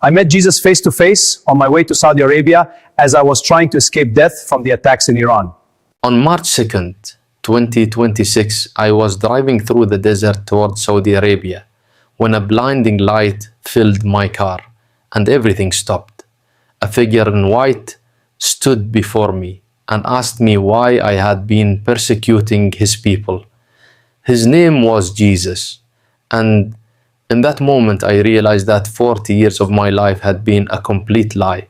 I met Jesus face to face on my way to Saudi Arabia as I was trying to escape death from the attacks in Iran. On March 2nd, 2026, I was driving through the desert towards Saudi Arabia when a blinding light filled my car and everything stopped. A figure in white stood before me and asked me why I had been persecuting his people. His name was Jesus, and in that moment I realized that 40 years of my life had been a complete lie.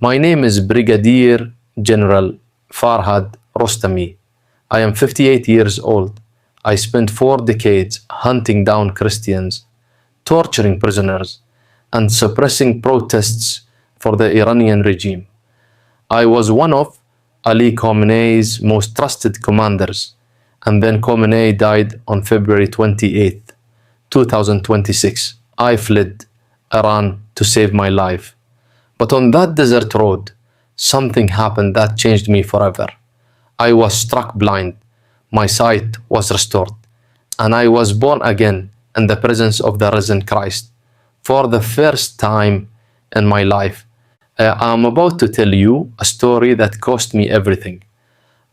My name is Brigadier General Farhad Rostami. I am 58 years old. I spent 4 decades hunting down Christians, torturing prisoners, and suppressing protests for the Iranian regime. I was one of Ali Khamenei's most trusted commanders, and then Khamenei died on February 28th, 2026. I fled Iran to save my life. But on that desert road, something happened that changed me forever. I was struck blind, my sight was restored, and I was born again in the presence of the risen Christ. For the first time in my life, I'm about to tell you a story that cost me everything.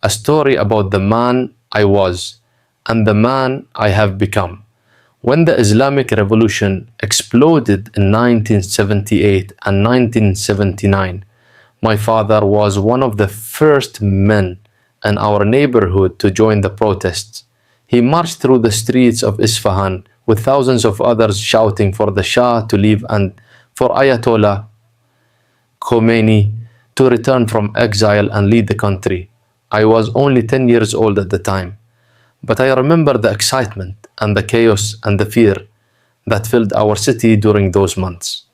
A story about the man I was and the man I have become. When the Islamic Revolution exploded in 1978 and 1979, my father was one of the first men in our neighborhood to join the protests. He marched through the streets of Isfahan with thousands of others shouting for the Shah to leave and for Ayatollah Khomeini to return from exile and lead the country. I was only 10 years old at the time, but I remember the excitement and the chaos and the fear that filled our city during those months.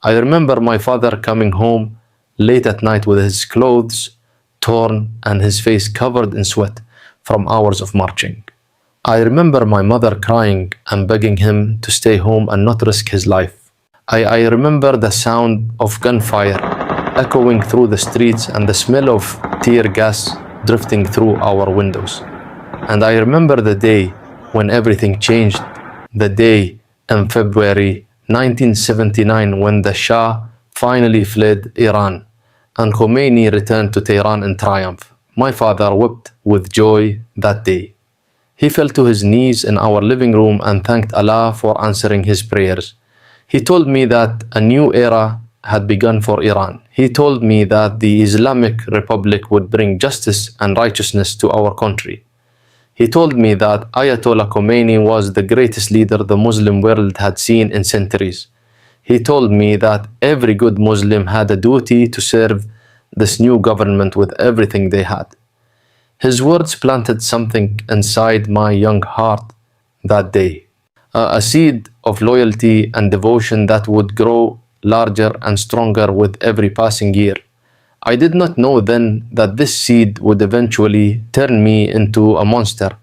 I remember my father coming home late at night with his clothes torn and his face covered in sweat from hours of marching. I remember my mother crying and begging him to stay home and not risk his life. I remember the sound of gunfire echoing through the streets and the smell of tear gas drifting through our windows. And I remember the day when everything changed, the day in February 1979 when the Shah finally fled Iran and Khomeini returned to Tehran in triumph. My father wept with joy that day. He fell to his knees in our living room and thanked Allah for answering his prayers. He told me that a new era had begun for Iran. He told me that the Islamic Republic would bring justice and righteousness to our country. He told me that Ayatollah Khomeini was the greatest leader the Muslim world had seen in centuries. He told me that every good Muslim had a duty to serve this new government with everything they had. His words planted something inside my young heart that day. A seed of loyalty and devotion that would grow larger and stronger with every passing year. I did not know then that this seed would eventually turn me into a monster.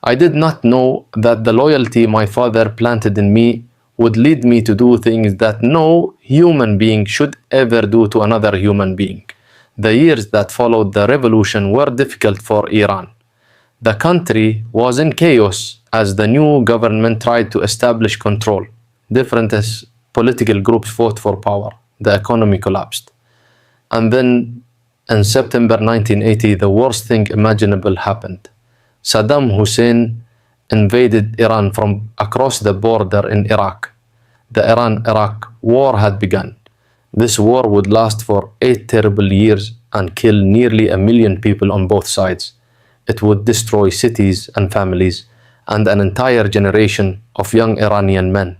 I did not know that the loyalty my father planted in me would lead me to do things that no human being should ever do to another human being. The years that followed the revolution were difficult for Iran. The country was in chaos as the new government tried to establish control. Different political groups fought for power. The economy collapsed. And then in September 1980, the worst thing imaginable happened. Saddam Hussein invaded Iran from across the border in Iraq. The Iran-Iraq war had begun. This war would last for 8 terrible years and kill nearly 1 million people on both sides. It would destroy cities and families and an entire generation of young Iranian men.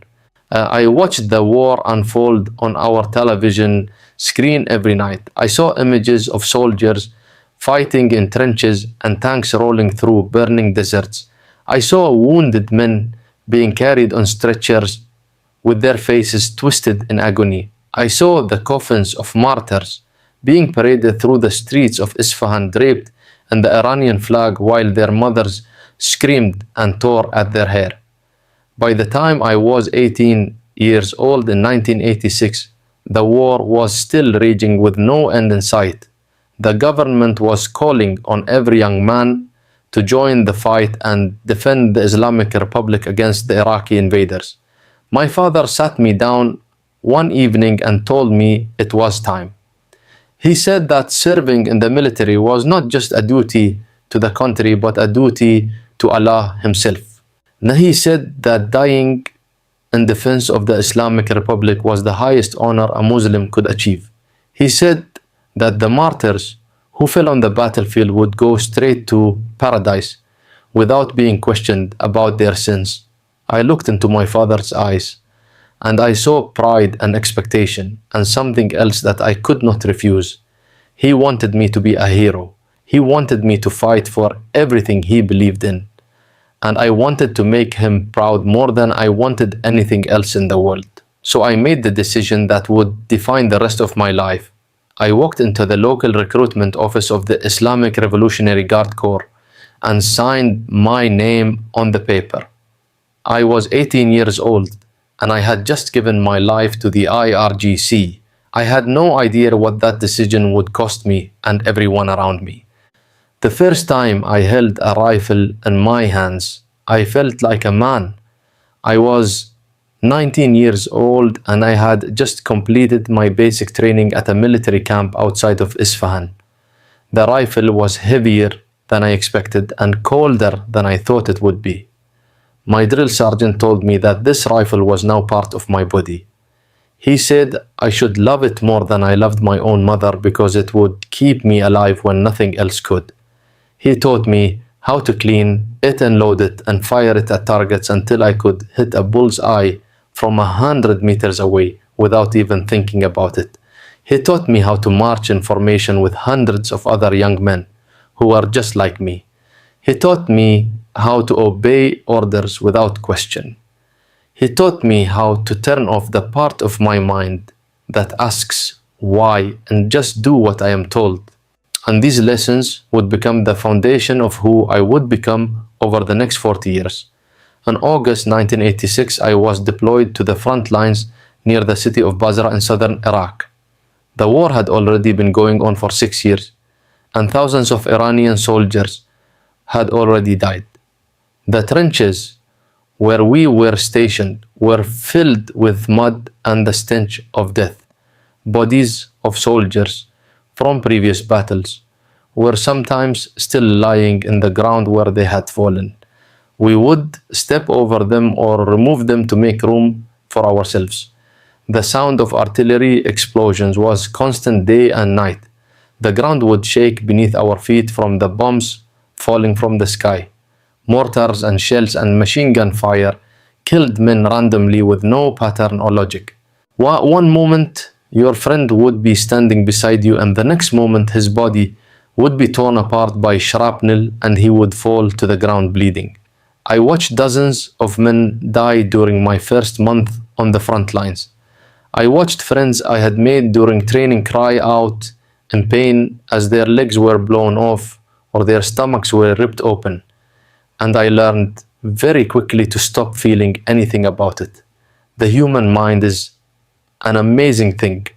I watched the war unfold on our television screen every night. I saw images of soldiers fighting in trenches and tanks rolling through burning deserts. I saw wounded men being carried on stretchers with their faces twisted in agony. I saw the coffins of martyrs being paraded through the streets of Isfahan draped in the Iranian flag while their mothers screamed and tore at their hair. By the time I was 18 years old in 1986, the war was still raging with no end in sight. The government was calling on every young man to join the fight and defend the Islamic Republic against the Iraqi invaders. My father sat me down one evening and told me it was time. He said that serving in the military was not just a duty to the country, but a duty to Allah Himself. Now he said that dying in defense of the Islamic Republic was the highest honor a Muslim could achieve. He said that the martyrs who fell on the battlefield would go straight to paradise without being questioned about their sins. I looked into my father's eyes and I saw pride and expectation and something else that I could not refuse. He wanted me to be a hero. He wanted me to fight for everything he believed in. And I wanted to make him proud more than I wanted anything else in the world. So I made the decision that would define the rest of my life. I walked into the local recruitment office of the Islamic Revolutionary Guard Corps and signed my name on the paper. I was 18 years old and I had just given my life to the IRGC. I had no idea what that decision would cost me and everyone around me. The first time I held a rifle in my hands, I felt like a man. I was 19 years old and I had just completed my basic training at a military camp outside of Isfahan. The rifle was heavier than I expected and colder than I thought it would be. My drill sergeant told me that this rifle was now part of my body. He said I should love it more than I loved my own mother because it would keep me alive when nothing else could. He taught me how to clean it and load it and fire it at targets until I could hit a bull's eye from 100 meters away without even thinking about it. He taught me how to march in formation with hundreds of other young men who are just like me. He taught me how to obey orders without question. He taught me how to turn off the part of my mind that asks why and just do what I am told. And these lessons would become the foundation of who I would become over the next 40 years. In August 1986, I was deployed to the front lines near the city of Basra in southern Iraq. The war had already been going on for 6 years, and thousands of Iranian soldiers had already died. The trenches where we were stationed were filled with mud and the stench of death. Bodies of soldiers from previous battles were sometimes still lying in the ground where they had fallen. We would step over them or remove them to make room for ourselves. The sound of artillery explosions was constant day and night. The ground would shake beneath our feet from the bombs falling from the sky. Mortars and shells and machine gun fire killed men randomly with no pattern or logic. One moment your friend would be standing beside you and the next moment his body would be torn apart by shrapnel and he would fall to the ground bleeding. I watched dozens of men die during my first month on the front lines. I watched friends I had made during training cry out in pain as their legs were blown off or their stomachs were ripped open. And I learned very quickly to stop feeling anything about it. The human mind is an amazing thing.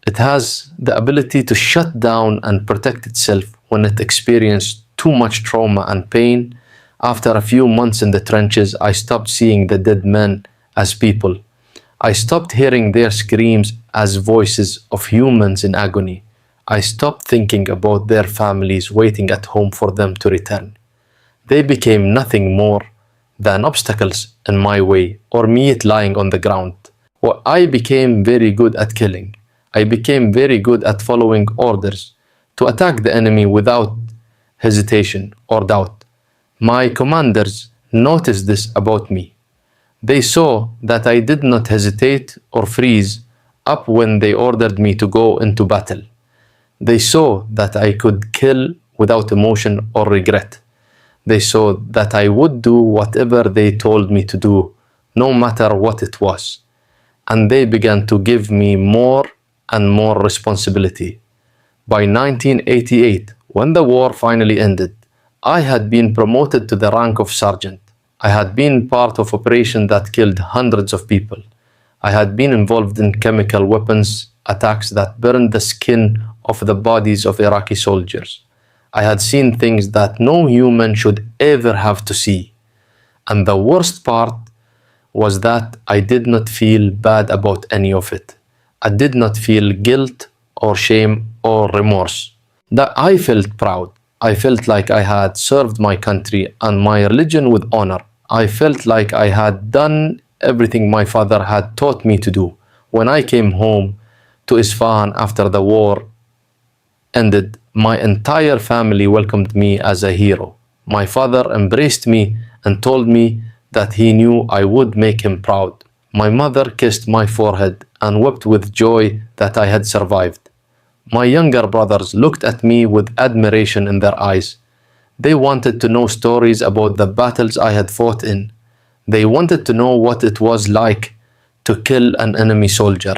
It has the ability to shut down and protect itself when it experiences too much trauma and pain. After a few months in the trenches, I stopped seeing the dead men as people. I stopped hearing their screams as voices of humans in agony. I stopped thinking about their families waiting at home for them to return. They became nothing more than obstacles in my way or meat lying on the ground. Well, I became very good at killing. I became very good at following orders to attack the enemy without hesitation or doubt. My commanders noticed this about me. They saw that I did not hesitate or freeze up when they ordered me to go into battle. They saw that I could kill without emotion or regret. They saw that I would do whatever they told me to do, no matter what it was. And they began to give me more and more responsibility. By 1988, when the war finally ended, I had been promoted to the rank of sergeant. I had been part of operations that killed hundreds of people. I had been involved in chemical weapons attacks that burned the skin of the bodies of Iraqi soldiers. I had seen things that no human should ever have to see. And the worst part was that I did not feel bad about any of it. I did not feel guilt or shame or remorse. That I felt proud. I felt like I had served my country and my religion with honor. I felt like I had done everything my father had taught me to do. When I came home to Isfahan after the war ended, my entire family welcomed me as a hero. My father embraced me and told me that he knew I would make him proud. My mother kissed my forehead and wept with joy that I had survived. My younger brothers looked at me with admiration in their eyes. They wanted to know stories about the battles I had fought in. They wanted to know what it was like to kill an enemy soldier.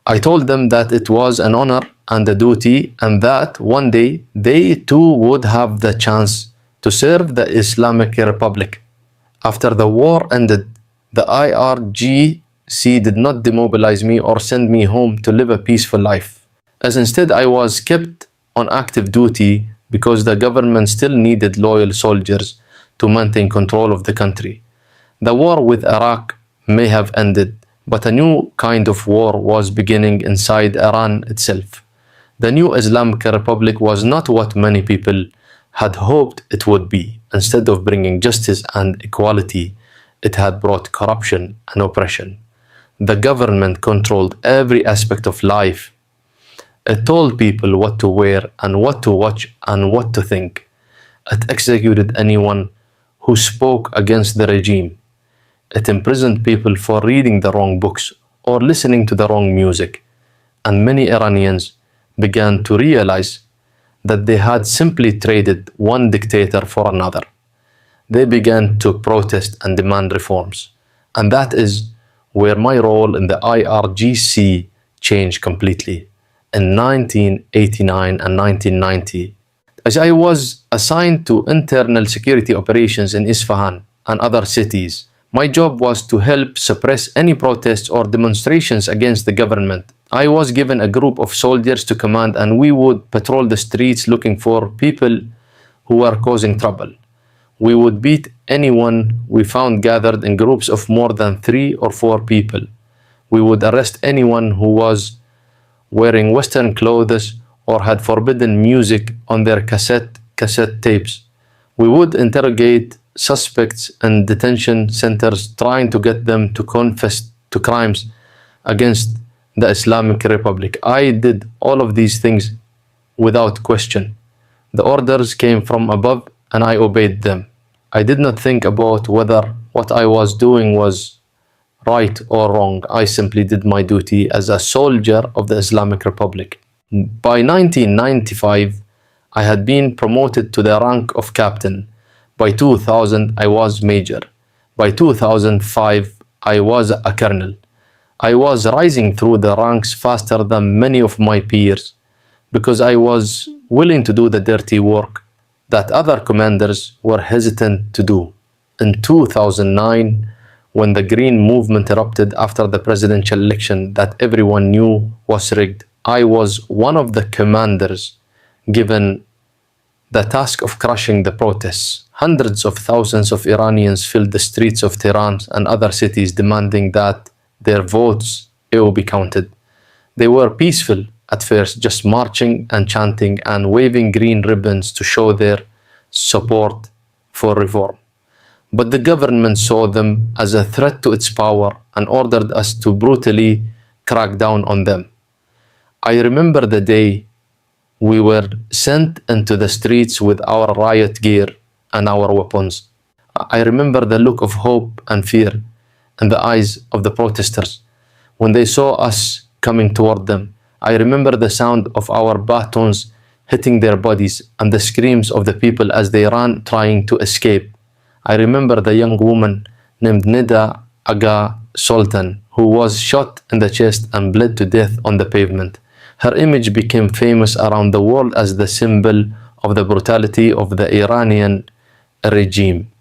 I told them that it was an honor and a duty, and that one day they too would have the chance to serve the Islamic Republic. After the war ended, the IRGC did not demobilize me or send me home to live a peaceful life, as instead I was kept on active duty because the government still needed loyal soldiers to maintain control of the country. The war with Iraq may have ended, but a new kind of war was beginning inside Iran itself. The new Islamic Republic was not what many people had hoped it would be. Instead of bringing justice and equality, it had brought corruption and oppression. The government controlled every aspect of life. It told people what to wear and what to watch and what to think. It executed anyone who spoke against the regime. It imprisoned people for reading the wrong books or listening to the wrong music. And many Iranians began to realize that they had simply traded one dictator for another. They began to protest and demand reforms. And that is where my role in the IRGC changed completely. In 1989 and 1990, as I was assigned to internal security operations in Isfahan and other cities, my job was to help suppress any protests or demonstrations against the government. I was given a group of soldiers to command, and we would patrol the streets looking for people who were causing trouble. We would beat anyone we found gathered in groups of more than 3 or 4 people. We would arrest anyone who was wearing Western clothes or had forbidden music on their cassette tapes. We would interrogate suspects in detention centers, trying to get them to confess to crimes against the Islamic Republic. I did all of these things without question. The orders came from above and I obeyed them. I did not think about whether what I was doing was right or wrong. I simply did my duty as a soldier of the Islamic Republic. By 1995, I had been promoted to the rank of captain. By 2000, I was major. By 2005, I was a colonel. I was rising through the ranks faster than many of my peers because I was willing to do the dirty work that other commanders were hesitant to do. In 2009, when the Green Movement erupted after the presidential election that everyone knew was rigged, I was one of the commanders given the task of crushing the protests. Hundreds of thousands of Iranians filled the streets of Tehran and other cities demanding that their votes will be counted. They were peaceful at first, just marching and chanting and waving green ribbons to show their support for reform. But the government saw them as a threat to its power and ordered us to brutally crack down on them. I remember the day we were sent into the streets with our riot gear and our weapons. I remember the look of hope and fear in the eyes of the protesters when they saw us coming toward them. I remember the sound of our batons hitting their bodies and the screams of the people as they ran trying to escape. I remember the young woman named Nida Aga Sultan who was shot in the chest and bled to death on the pavement. Her image became famous around the world as the symbol of the brutality of the Iranian regime.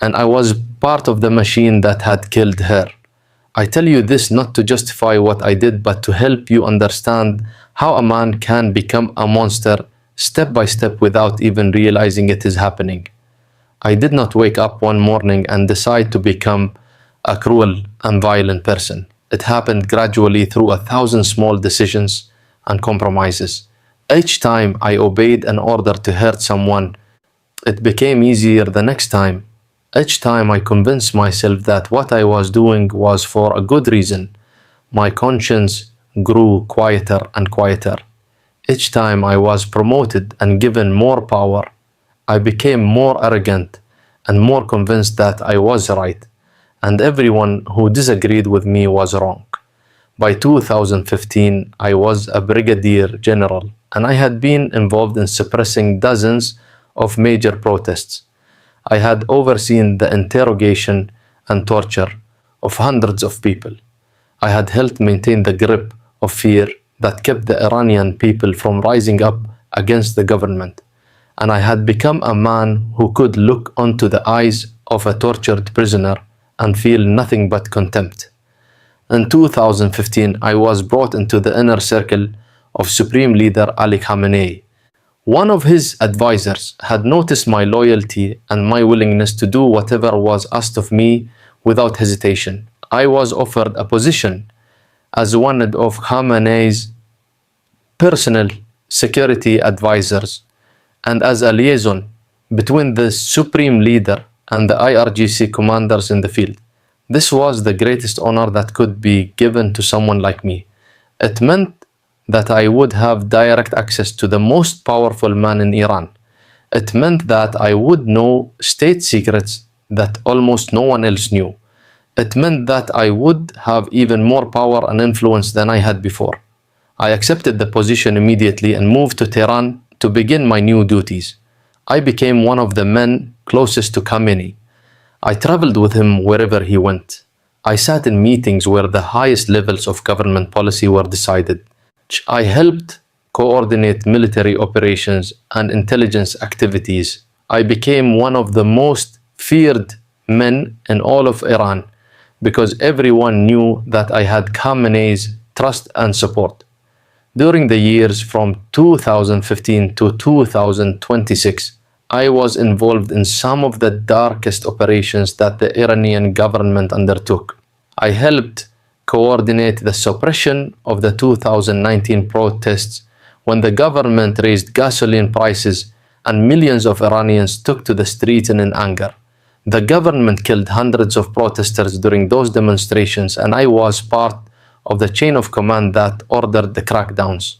And I was part of the machine that had killed her. I tell you this not to justify what I did, but to help you understand how a man can become a monster step by step without even realizing it is happening. I did not wake up one morning and decide to become a cruel and violent person. It happened gradually through 1,000 small decisions and compromises. Each time I obeyed an order to hurt someone, it became easier the next time. Each time I convinced myself that what I was doing was for a good reason, my conscience grew quieter and quieter. Each time I was promoted and given more power, I became more arrogant and more convinced that I was right, and everyone who disagreed with me was wrong. By 2015, I was a brigadier general, and I had been involved in suppressing dozens of major protests. I had overseen the interrogation and torture of hundreds of people. I had helped maintain the grip of fear that kept the Iranian people from rising up against the government. And I had become a man who could look onto the eyes of a tortured prisoner and feel nothing but contempt. In 2015, I was brought into the inner circle of Supreme Leader Ali Khamenei. One of his advisors had noticed my loyalty and my willingness to do whatever was asked of me without hesitation. I was offered a position as one of Khamenei's personal security advisors and as a liaison between the Supreme Leader and the IRGC commanders in the field. This was the greatest honor that could be given to someone like me. It meant that I would have direct access to the most powerful man in Iran. It meant that I would know state secrets that almost no one else knew. It meant that I would have even more power and influence than I had before. I accepted the position immediately and moved to Tehran to begin my new duties. I became one of the men closest to Khamenei. I traveled with him wherever he went. I sat in meetings where the highest levels of government policy were decided. I helped coordinate military operations and intelligence activities. I became one of the most feared men in all of Iran because everyone knew that I had Khamenei's trust and support. During the years from 2015 to 2026, I was involved in some of the darkest operations that the Iranian government undertook. I helped coordinate the suppression of the 2019 protests when the government raised gasoline prices and millions of Iranians took to the streets in anger. The government killed hundreds of protesters during those demonstrations, and I was part of the chain of command that ordered the crackdowns.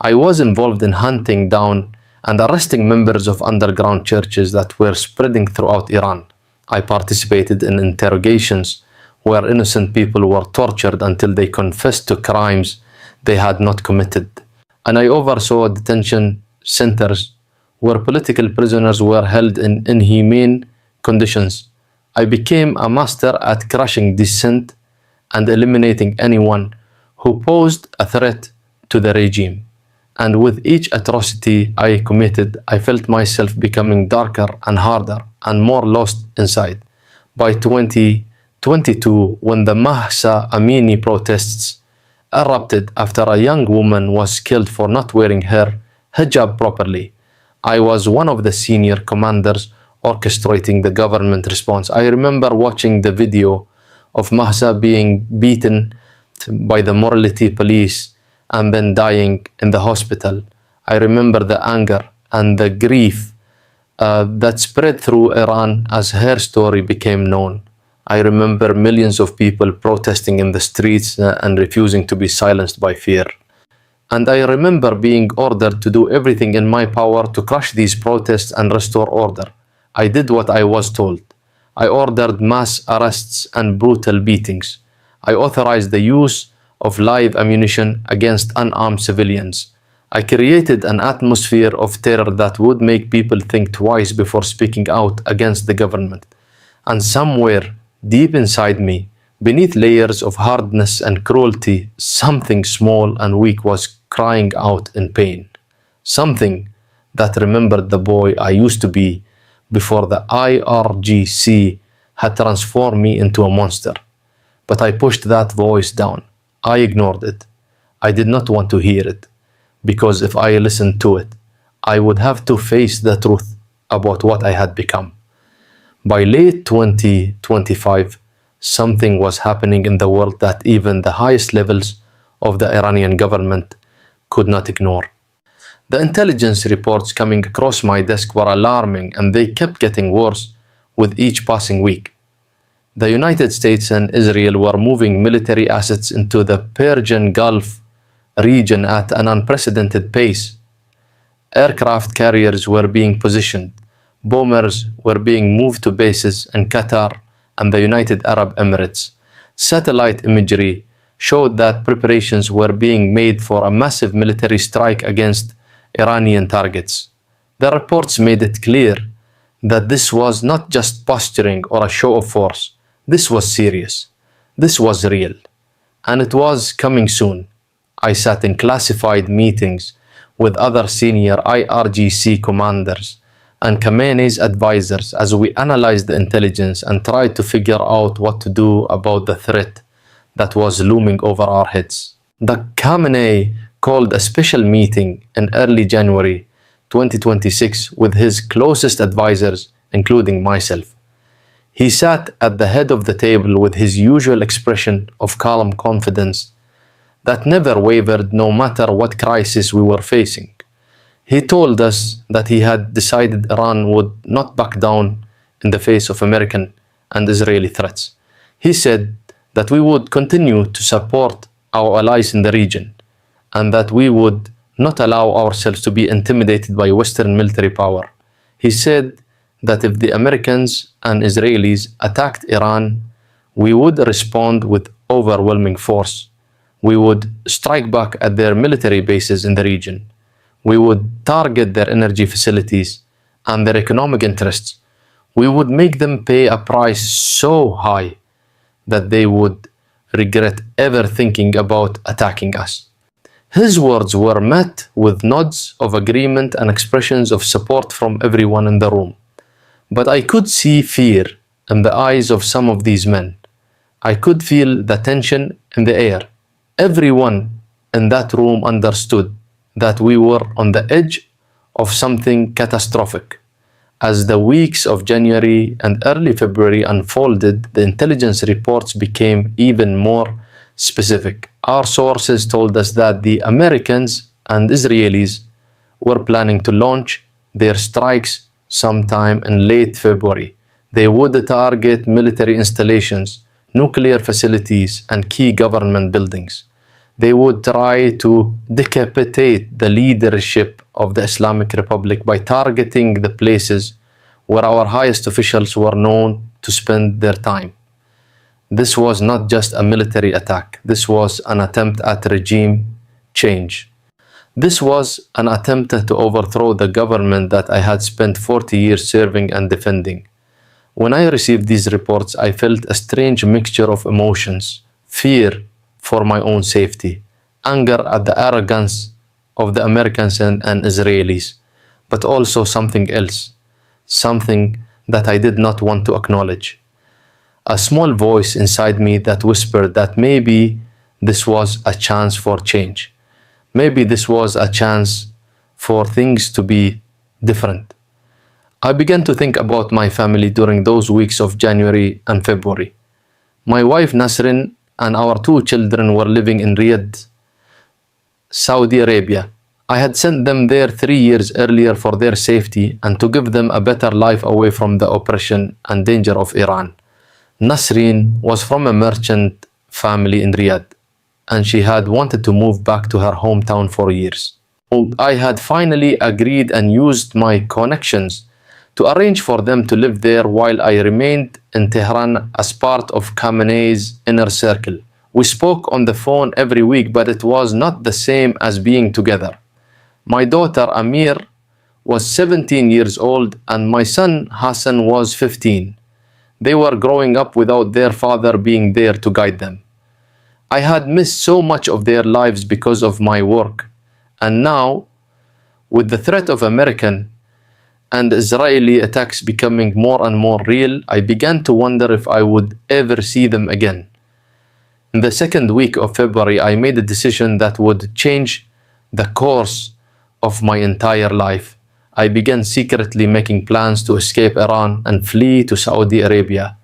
I was involved in hunting down and arresting members of underground churches that were spreading throughout Iran. I participated in interrogations where innocent people were tortured until they confessed to crimes they had not committed. And I oversaw detention centers where political prisoners were held in inhumane conditions. I became a master at crushing dissent and eliminating anyone who posed a threat to the regime. And with each atrocity I committed, I felt myself becoming darker and harder and more lost inside. By 2022, when the Mahsa Amini protests erupted after a young woman was killed for not wearing her hijab properly, I was one of the senior commanders orchestrating the government response. I remember watching the video of Mahsa being beaten by the morality police and then dying in the hospital. I remember the anger and the grief that spread through Iran as her story became known. I remember millions of people protesting in the streets and refusing to be silenced by fear. And I remember being ordered to do everything in my power to crush these protests and restore order. I did what I was told. I ordered mass arrests and brutal beatings. I authorized the use of live ammunition against unarmed civilians. I created an atmosphere of terror that would make people think twice before speaking out against the government. And somewhere deep inside me, beneath layers of hardness and cruelty, something small and weak was crying out in pain. Something that remembered the boy I used to be before the IRGC had transformed me into a monster. But I pushed that voice down. I ignored it. I did not want to hear it, because if I listened to it, I would have to face the truth about what I had become. By late 2025, Something was happening in the world that even the highest levels of the Iranian government could not ignore. The intelligence reports coming across my desk were alarming, and they kept getting worse with each passing week. The United States and Israel were moving military assets into the Persian Gulf region at an unprecedented pace. Aircraft carriers were being positioned, bombers were being moved to bases in Qatar and the United Arab Emirates. Satellite imagery showed that preparations were being made for a massive military strike against Iranian targets. The reports made it clear that this was not just posturing or a show of force. This was serious. This was real. And it was coming soon. I sat in classified meetings with other senior IRGC commanders and Khamenei's advisors as we analyzed the intelligence and tried to figure out what to do about the threat that was looming over our heads. The Khamenei called a special meeting in early January 2026 with his closest advisors, including myself. He sat at the head of the table with his usual expression of calm confidence that never wavered no matter what crisis we were facing. He told us that he had decided Iran would not back down in the face of American and Israeli threats. He said that we would continue to support our allies in the region and that we would not allow ourselves to be intimidated by Western military power. He said that if the Americans and Israelis attacked Iran, we would respond with overwhelming force. We would strike back at their military bases in the region. We would target their energy facilities and their economic interests. We would make them pay a price so high that they would regret ever thinking about attacking us. His words were met with nods of agreement and expressions of support from everyone in the room. But I could see fear in the eyes of some of these men. I could feel the tension in the air. Everyone in that room understood that we were on the edge of something catastrophic. As the weeks of January and early February unfolded, the intelligence reports became even more specific. Our sources told us that the Americans and Israelis were planning to launch their strikes sometime in late February. They would target military installations, nuclear facilities, and key government buildings. They would try to decapitate the leadership of the Islamic Republic by targeting the places where our highest officials were known to spend their time. This was not just a military attack. This was an attempt at regime change. This was an attempt to overthrow the government that I had spent 40 years serving and defending. When I received these reports, I felt a strange mixture of emotions: fear for my own safety, anger at the arrogance of the Americans and Israelis, but also something else, something that I did not want to acknowledge. A small voice inside me that whispered that maybe this was a chance for change. Maybe this was a chance for things to be different. I began to think about my family during those weeks of January and February. My wife Nasrin and our 2 children were living in Riyadh, Saudi Arabia. I had sent them there 3 years earlier for their safety and to give them a better life away from the oppression and danger of Iran. Nasrin was from a merchant family in Riyadh, and she had wanted to move back to her hometown for years. I had finally agreed and used my connections to arrange for them to live there while I remained in Tehran as part of Khamenei's inner circle. We spoke on the phone every week, but it was not the same as being together. My daughter Amir was 17 years old and my son Hassan was 15. They were growing up without their father being there to guide them. I had missed so much of their lives because of my work, and now, with the threat of American and Israeli attacks becoming more and more real, I began to wonder if I would ever see them again. In the second week of February, I made a decision that would change the course of my entire life. I began secretly making plans to escape Iran and flee to Saudi Arabia,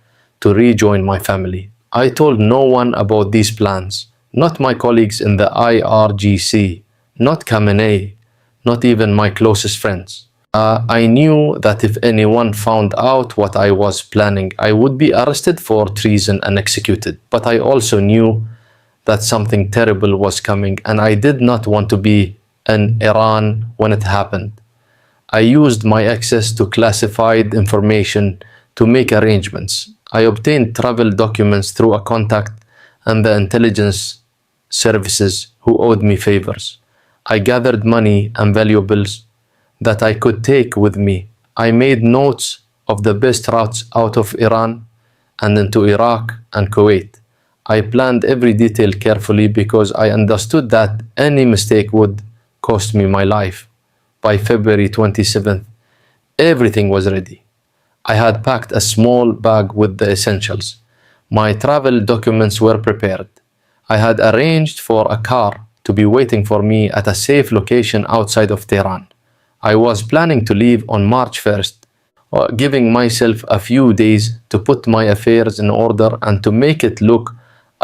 to rejoin my family. I told no one about these plans, not my colleagues in the IRGC, not Khamenei, not even my closest friends. I knew that if anyone found out what I was planning, I would be arrested for treason and executed. But I also knew that something terrible was coming, and I did not want to be in Iran when it happened. I used my access to classified information to make arrangements. I obtained travel documents through a contact and the intelligence services who owed me favors. I gathered money and valuables that I could take with me. I made notes of the best routes out of Iran and into Iraq and Kuwait. I planned every detail carefully because I understood that any mistake would cost me my life. By February 27th, everything was ready. I had packed a small bag with the essentials. My travel documents were prepared. I had arranged for a car to be waiting for me at a safe location outside of Tehran. I was planning to leave on March 1st, giving myself a few days to put my affairs in order and to make it look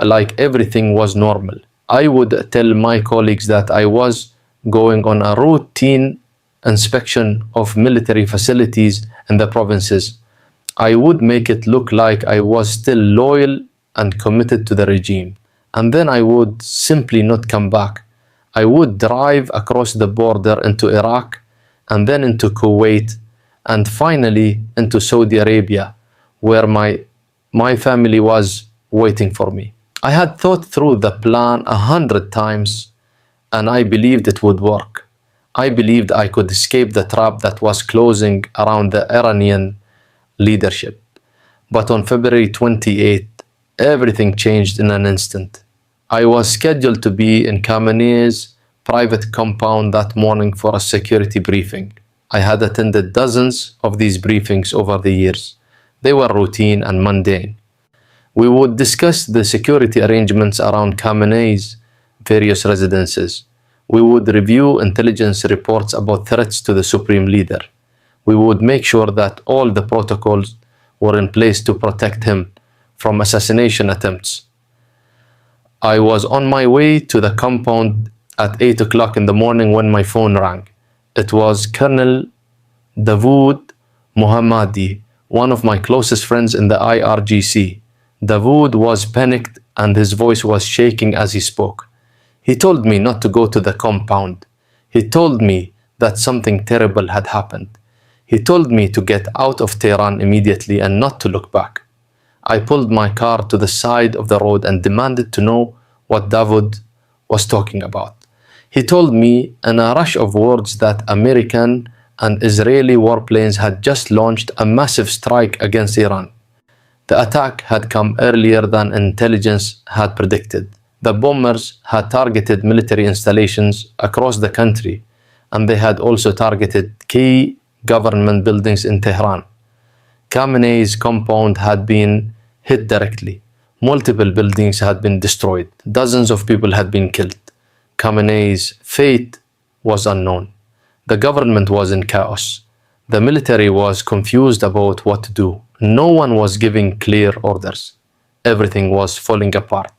like everything was normal. I would tell my colleagues that I was going on a routine inspection of military facilities in the provinces. I would make it look like I was still loyal and committed to the regime. And then I would simply not come back. I would drive across the border into Iraq and then into Kuwait and finally into Saudi Arabia, where my family was waiting for me. I had thought through the plan 100 times and I believed it would work. I believed I could escape the trap that was closing around the Iranian leadership. But on February 28th, everything changed in an instant. I was scheduled to be in Khamenei's private compound that morning for a security briefing. I had attended dozens of these briefings over the years. They were routine and mundane. We would discuss the security arrangements around Khamenei's various residences. We would review intelligence reports about threats to the supreme leader. We would make sure that all the protocols were in place to protect him from assassination attempts. I was on my way to the compound at 8 o'clock in the morning when my phone rang. It was Colonel Dawood Mohammadi, one of my closest friends in the IRGC. Dawood was panicked and his voice was shaking as he spoke. He told me not to go to the compound. He told me that something terrible had happened. He told me to get out of Tehran immediately and not to look back. I pulled my car to the side of the road and demanded to know what Dawood was talking about. He told me in a rush of words that American and Israeli warplanes had just launched a massive strike against Iran. The attack had come earlier than intelligence had predicted. The bombers had targeted military installations across the country, and they had also targeted key government buildings in Tehran. Khamenei's compound had been hit directly. Multiple buildings had been destroyed. Dozens of people had been killed. Khamenei's fate was unknown. The government was in chaos. The military was confused about what to do. No one was giving clear orders. Everything was falling apart.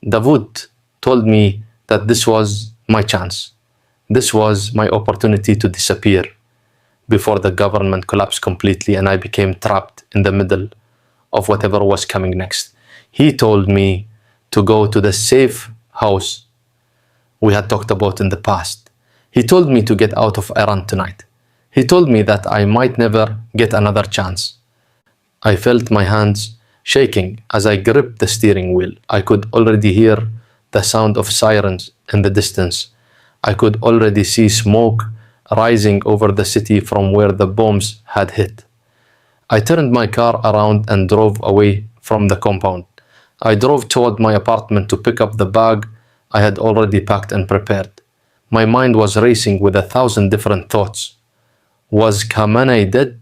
Dawood told me that this was my chance. This was my opportunity to disappear before the government collapsed completely and I became trapped in the middle of whatever was coming next. He told me to go to the safe house we had talked about in the past. He told me to get out of Iran tonight. He told me that I might never get another chance. I felt my hands shaking as I gripped the steering wheel. I could already hear the sound of sirens in the distance. I could already see smoke rising over the city from where the bombs had hit. I turned my car around and drove away from the compound. I drove toward my apartment to pick up the bag I had already packed and prepared. My mind was racing with 1,000 different thoughts. Was Khamenei dead?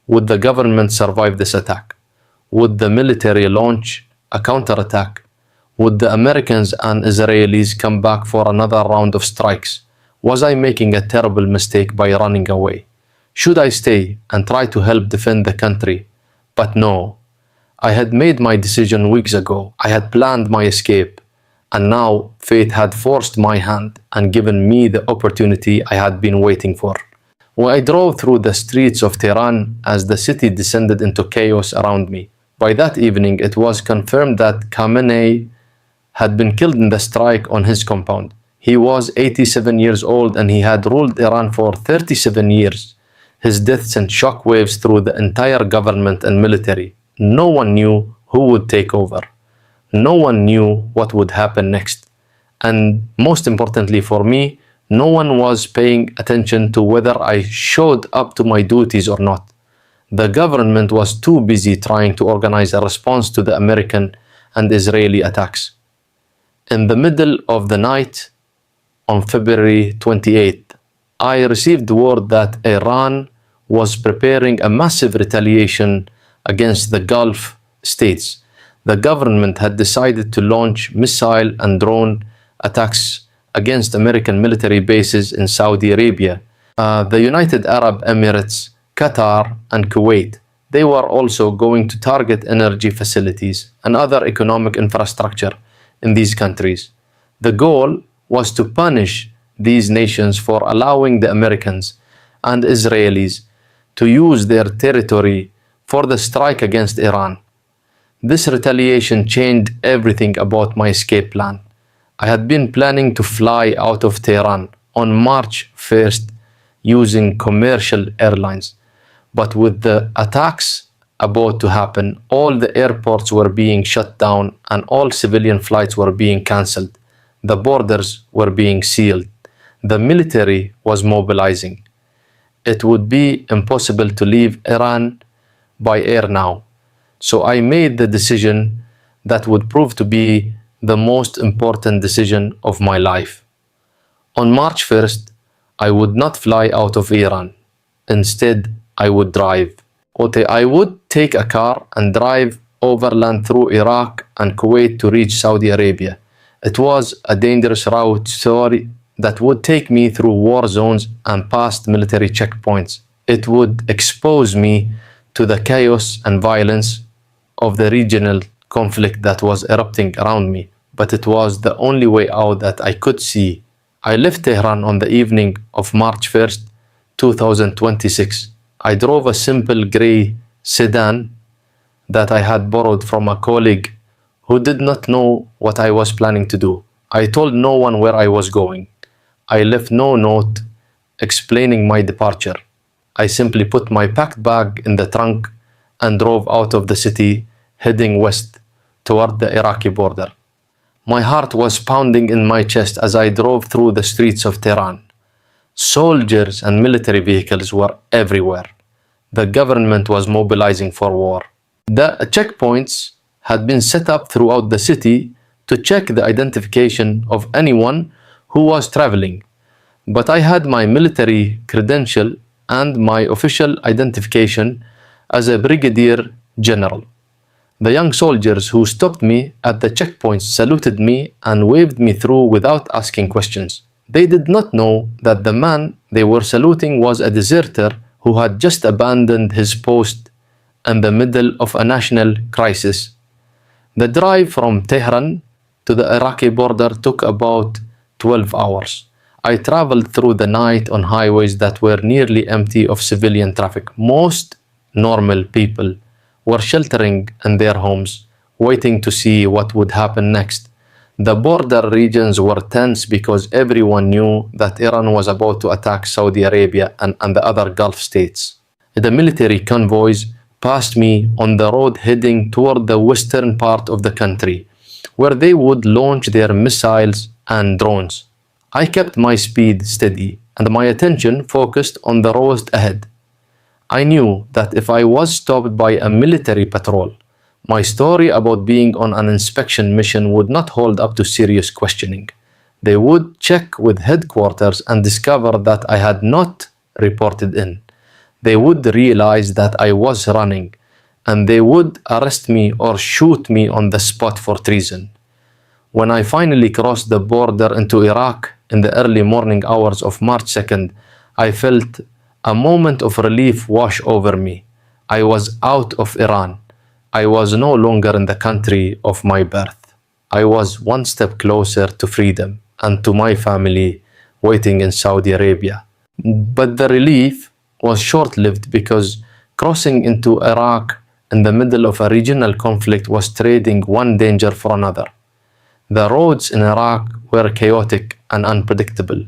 Would the government survive this attack? Would the military launch a counterattack? Would the Americans and Israelis come back for another round of strikes? Was I making a terrible mistake by running away? Should I stay and try to help defend the country? But no, I had made my decision weeks ago. I had planned my escape, and now fate had forced my hand and given me the opportunity I had been waiting for. When I drove through the streets of Tehran as the city descended into chaos around me, by that evening it was confirmed that Khamenei had been killed in the strike on his compound. He was 87 years old and he had ruled Iran for 37 years. His death sent shockwaves through the entire government and military. No one knew who would take over. No one knew what would happen next. And most importantly for me, no one was paying attention to whether I showed up to my duties or not. The government was too busy trying to organize a response to the American and Israeli attacks. In the middle of the night, on February 28th, I received word that Iran was preparing a massive retaliation against the Gulf states. The government had decided to launch missile and drone attacks against American military bases in Saudi Arabia, the United Arab Emirates, Qatar, and Kuwait. They were also going to target energy facilities and other economic infrastructure in these countries. The goal was to punish these nations for allowing the Americans and Israelis to use their territory for the strike against Iran. This retaliation changed everything about my escape plan. I had been planning to fly out of Tehran on March 1st using commercial airlines. But with the attacks about to happen, all the airports were being shut down and all civilian flights were being cancelled. The borders were being sealed. The military was mobilizing. It would be impossible to leave Iran by air now. So I made the decision that would prove to be the most important decision of my life. On March 1st, I would not fly out of Iran. Instead, I would drive. I would take a car and drive overland through Iraq and Kuwait to reach Saudi Arabia. It was a dangerous route that would take me through war zones and past military checkpoints. It would expose me to the chaos and violence of the regional conflict that was erupting around me, but it was the only way out that I could see. I left Tehran on the evening of March 1st, 2026. I drove a simple grey sedan that I had borrowed from a colleague who did not know what I was planning to do. I told no one where I was going. I left no note explaining my departure. I simply put my packed bag in the trunk and drove out of the city, heading west toward the Iraqi border. My heart was pounding in my chest as I drove through the streets of Tehran. Soldiers and military vehicles were everywhere. The government was mobilizing for war. The checkpoints had been set up throughout the city to check the identification of anyone who was traveling. But I had my military credential and my official identification as a brigadier general. The young soldiers who stopped me at the checkpoints saluted me and waved me through without asking questions. They did not know that the man they were saluting was a deserter who had just abandoned his post in the middle of a national crisis. The drive from Tehran to the Iraqi border took about 12 hours. I traveled through the night on highways that were nearly empty of civilian traffic. Most normal people were sheltering in their homes, waiting to see what would happen next. The border regions were tense because everyone knew that Iran was about to attack Saudi Arabia and the other Gulf states. The military convoys passed me on the road heading toward the western part of the country, where they would launch their missiles and drones. I kept my speed steady and my attention focused on the road ahead. I knew that if I was stopped by a military patrol, my story about being on an inspection mission would not hold up to serious questioning. They would check with headquarters and discover that I had not reported in. They would realize that I was running, and they would arrest me or shoot me on the spot for treason. When I finally crossed the border into Iraq in the early morning hours of March 2nd, I felt a moment of relief wash over me. I was out of Iran. I was no longer in the country of my birth. I was one step closer to freedom and to my family waiting in Saudi Arabia. But the relief was short-lived because crossing into Iraq in the middle of a regional conflict was trading one danger for another. The roads in Iraq were chaotic and unpredictable.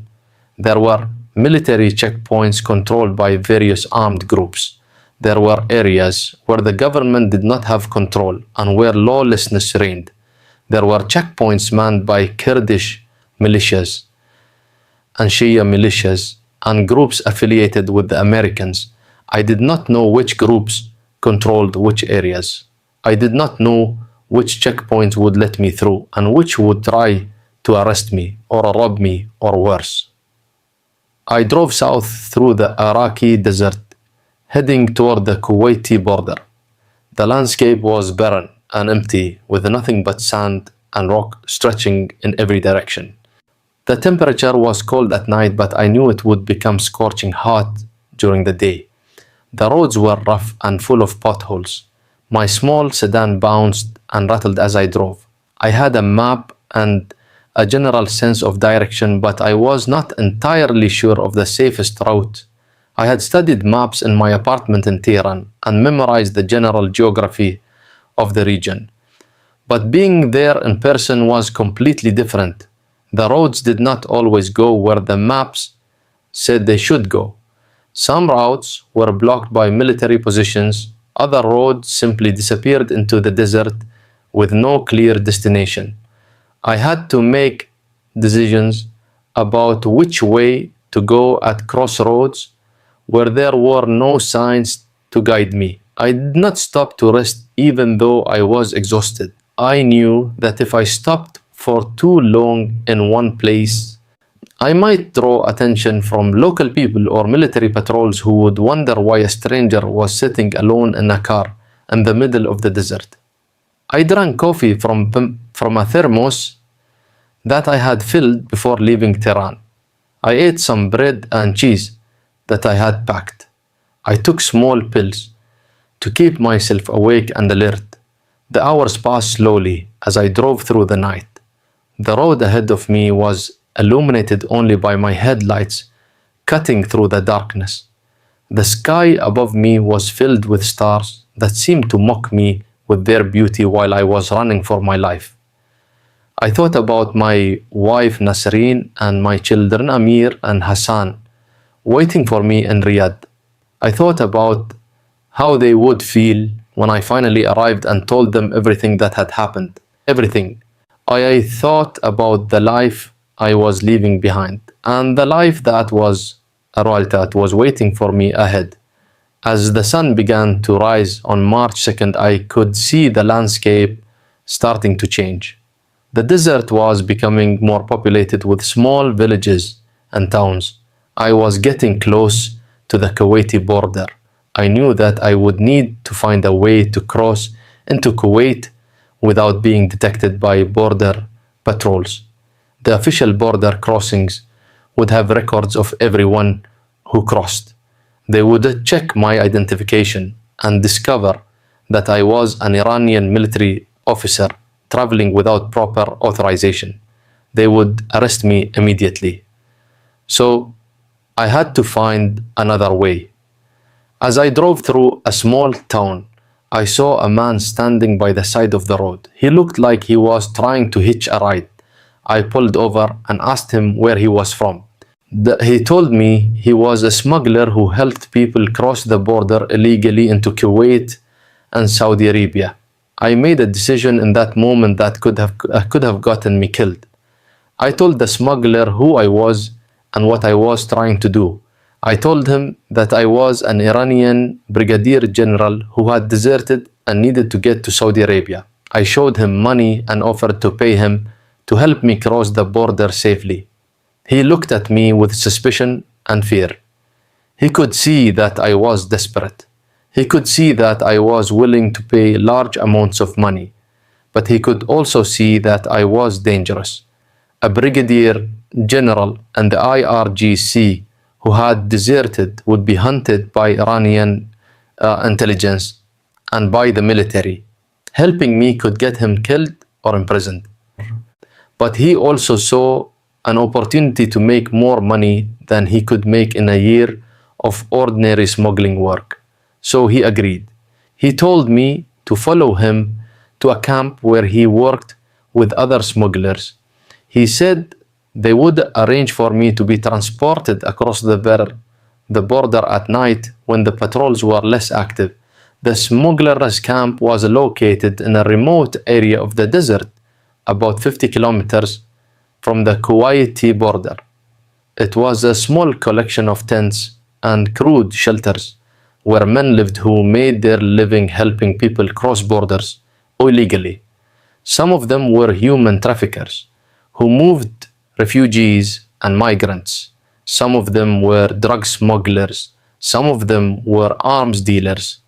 There were military checkpoints controlled by various armed groups. There were areas where the government did not have control and where lawlessness reigned. There were checkpoints manned by Kurdish militias and Shia militias and groups affiliated with the Americans. I did not know which groups controlled which areas. I did not know which checkpoints would let me through and which would try to arrest me or rob me or worse. I drove south through the Iraqi desert, heading toward the Kuwaiti border. The landscape was barren and empty, with nothing but sand and rock stretching in every direction. The temperature was cold at night, but I knew it would become scorching hot during the day. The roads were rough and full of potholes. My small sedan bounced and rattled as I drove. I had a map and a general sense of direction, but I was not entirely sure of the safest route. I had studied maps in my apartment in Tehran and memorized the general geography of the region. But being there in person was completely different. The roads did not always go where the maps said they should go. Some routes were blocked by military positions. Other roads simply disappeared into the desert with no clear destination. I had to make decisions about which way to go at crossroads where there were no signs to guide me. I did not stop to rest even though I was exhausted. I knew that if I stopped for too long in one place, I might draw attention from local people or military patrols who would wonder why a stranger was sitting alone in a car in the middle of the desert. I drank coffee from a thermos that I had filled before leaving Tehran. I ate some bread and cheese that I had packed. I took small pills to keep myself awake and alert. The hours passed slowly as I drove through the night. The road ahead of me was illuminated only by my headlights cutting through the darkness. The sky above me was filled with stars that seemed to mock me with their beauty while I was running for my life. I thought about my wife Nasreen and my children Amir and Hassan waiting for me in Riyadh. I thought about how they would feel when I finally arrived and told them everything that had happened. Everything. I thought about the life I was leaving behind and the life that was a reality that was waiting for me ahead. As the sun began to rise on March 2nd, I could see the landscape starting to change. The desert was becoming more populated with small villages and towns. I was getting close to the Kuwaiti border. I knew that I would need to find a way to cross into Kuwait without being detected by border patrols. The official border crossings would have records of everyone who crossed. They would check my identification and discover that I was an Iranian military officer traveling without proper authorization. They would arrest me immediately. So I had to find another way. As I drove through a small town, I saw a man standing by the side of the road. He looked like he was trying to hitch a ride. I pulled over and asked him where he was from. He told me he was a smuggler who helped people cross the border illegally into Kuwait and Saudi Arabia. I made a decision in that moment that could have gotten me killed. I told the smuggler who I was and what I was trying to do. I told him that I was an Iranian brigadier general who had deserted and needed to get to Saudi Arabia. I showed him money and offered to pay him to help me cross the border safely. He looked at me with suspicion and fear. He could see that I was desperate. He could see that I was willing to pay large amounts of money. But he could also see that I was dangerous. A brigadier general and the IRGC who had deserted would be hunted by Iranian intelligence and by the military. Helping me could get him killed or imprisoned. But he also saw an opportunity to make more money than he could make in a year of ordinary smuggling work. So he agreed. He told me to follow him to a camp where he worked with other smugglers. He said they would arrange for me to be transported across the border at night when the patrols were less active. The smugglers' camp was located in a remote area of the desert, about 50 kilometers from the Kuwaiti border. It was a small collection of tents and crude shelters where men lived who made their living helping people cross borders illegally. Some of them were human traffickers who moved refugees and migrants. Some of them were drug smugglers. Some of them were arms dealers.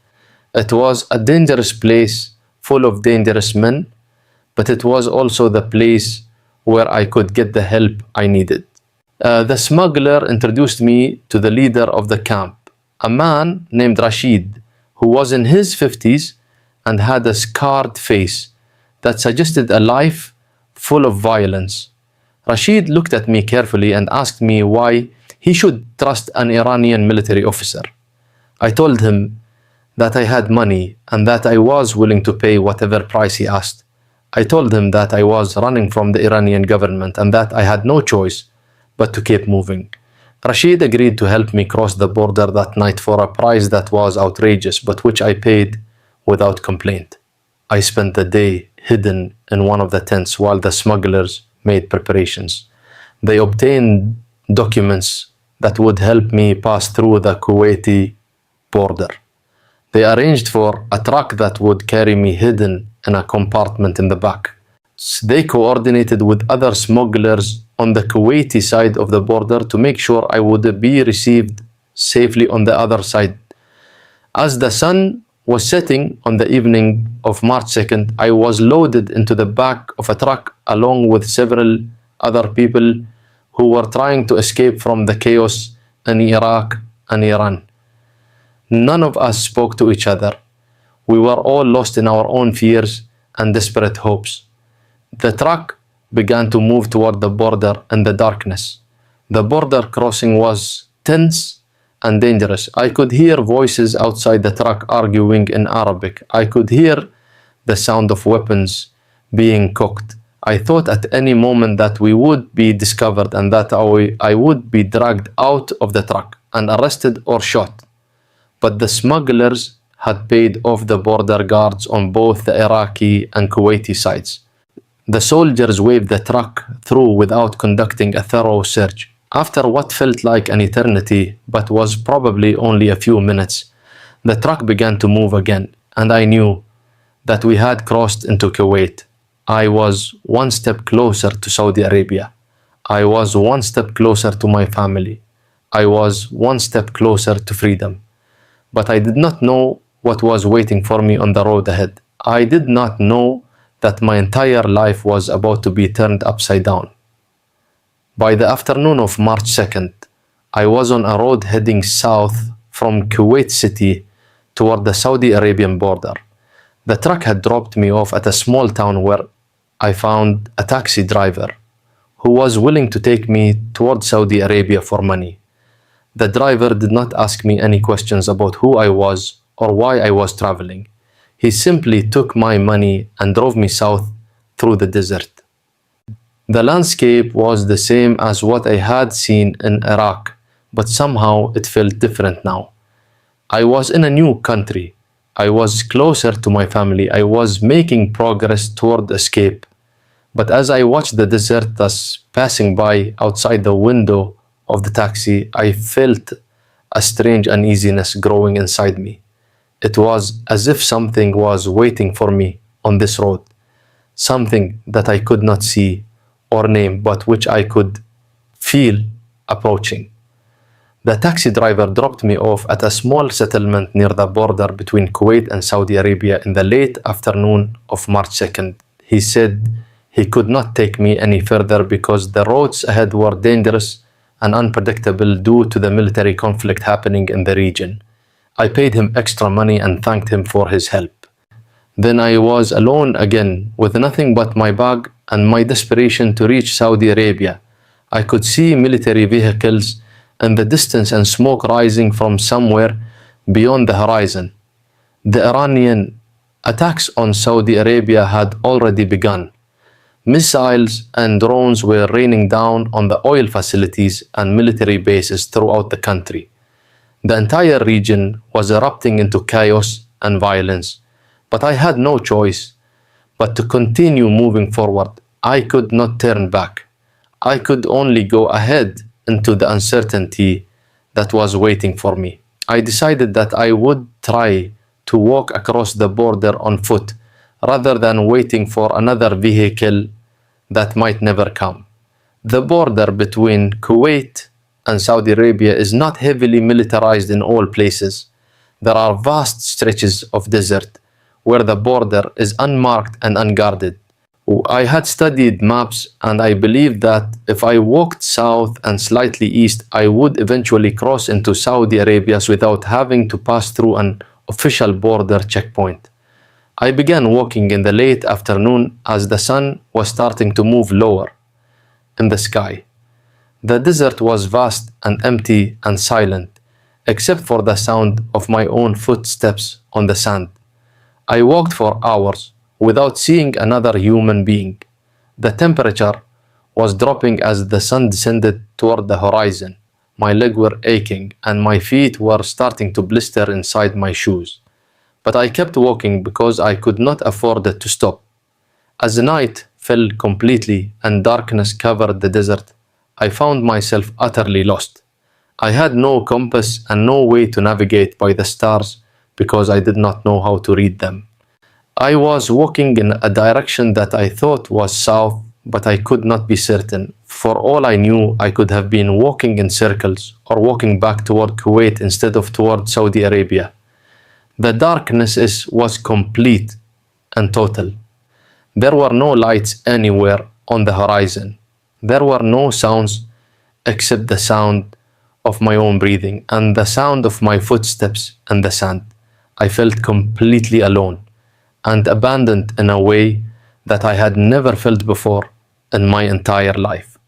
It was a dangerous place full of dangerous men, but it was also the place where I could get the help I needed. The smuggler introduced me to the leader of the camp, a man named Rashid, who was in his 50s and had a scarred face that suggested a life full of violence. Rashid looked at me carefully and asked me why he should trust an Iranian military officer. I told him that I had money and that I was willing to pay whatever price he asked. I told him that I was running from the Iranian government and that I had no choice but to keep moving. Rashid agreed to help me cross the border that night for a price that was outrageous, but which I paid without complaint. I spent the day hidden in one of the tents while the smugglers made preparations. They obtained documents that would help me pass through the Kuwaiti border. They arranged for a truck that would carry me hidden in a compartment in the back. They coordinated with other smugglers on the Kuwaiti side of the border to make sure I would be received safely on the other side. As the sun was setting on the evening of March 2nd, I was loaded into the back of a truck along with several other people who were trying to escape from the chaos in Iraq and Iran. None of us spoke to each other. We were all lost in our own fears and desperate hopes. The truck began to move toward the border in the darkness. The border crossing was tense and dangerous. I could hear voices outside the truck arguing in Arabic. I could hear the sound of weapons being cocked. I thought at any moment that we would be discovered and that I would be dragged out of the truck and arrested or shot. But the smugglers had paid off the border guards on both the Iraqi and Kuwaiti sides. The soldiers waved the truck through without conducting a thorough search. After what felt like an eternity, but was probably only a few minutes, the truck began to move again, and I knew that we had crossed into Kuwait. I was one step closer to Saudi Arabia. I was one step closer to my family. I was one step closer to freedom. But I did not know what was waiting for me on the road ahead. I did not know that my entire life was about to be turned upside down. By the afternoon of March 2nd, I was on a road heading south from Kuwait City toward the Saudi Arabian border. The truck had dropped me off at a small town where I found a taxi driver who was willing to take me toward Saudi Arabia for money. The driver did not ask me any questions about who I was or why I was traveling. He simply took my money and drove me south through the desert. The landscape was the same as what I had seen in Iraq, but somehow it felt different now. I was in a new country. I was closer to my family. I was making progress toward escape. But as I watched the desert thus passing by outside the window of the taxi, I felt a strange uneasiness growing inside me. It was as if something was waiting for me on this road, something that I could not see or name, but which I could feel approaching. The taxi driver dropped me off at a small settlement near the border between Kuwait and Saudi Arabia in the late afternoon of March 2nd. He said he could not take me any further because the roads ahead were dangerous and unpredictable due to the military conflict happening in the region. I paid him extra money and thanked him for his help. Then I was alone again, with nothing but my bag and my desperation to reach Saudi Arabia. I could see military vehicles in the distance and smoke rising from somewhere beyond the horizon. The Iranian attacks on Saudi Arabia had already begun. Missiles and drones were raining down on the oil facilities and military bases throughout the country. The entire region was erupting into chaos and violence, but I had no choice but to continue moving forward. I could not turn back. I could only go ahead into the uncertainty that was waiting for me. I decided that I would try to walk across the border on foot rather than waiting for another vehicle that might never come. The border between Kuwait and Saudi Arabia is not heavily militarized in all places. There are vast stretches of desert where the border is unmarked and unguarded. I had studied maps and I believed that if I walked south and slightly east, I would eventually cross into Saudi Arabia without having to pass through an official border checkpoint. I began walking in the late afternoon as the sun was starting to move lower in the sky. The desert was vast and empty and silent, except for the sound of my own footsteps on the sand. I walked for hours without seeing another human being. The temperature was dropping as the sun descended toward the horizon. My legs were aching and my feet were starting to blister inside my shoes. But I kept walking because I could not afford to stop. As the night fell completely and darkness covered the desert, I found myself utterly lost. I had no compass and no way to navigate by the stars because I did not know how to read them. I was walking in a direction that I thought was south, but I could not be certain. For all I knew, I could have been walking in circles or walking back toward Kuwait instead of toward Saudi Arabia. The darkness was complete and total. There were no lights anywhere on the horizon. There were no sounds except the sound of my own breathing and the sound of my footsteps in the sand. I felt completely alone and abandoned in a way that I had never felt before in my entire life.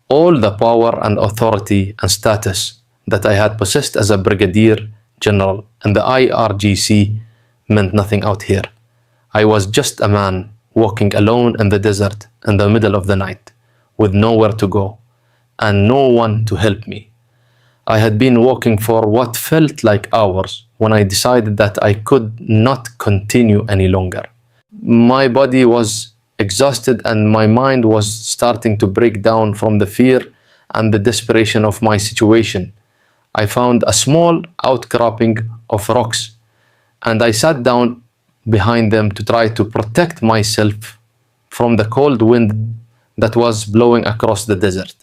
All the power and authority and status that I had possessed as a brigadier general in the IRGC meant nothing out here. I was just a man walking alone in the desert in the middle of the night, with nowhere to go and no one to help me. I had been walking for what felt like hours when I decided that I could not continue any longer. My body was exhausted and my mind was starting to break down from the fear and the desperation of my situation. I found a small outcropping of rocks and I sat down behind them to try to protect myself from the cold wind that was blowing across the desert.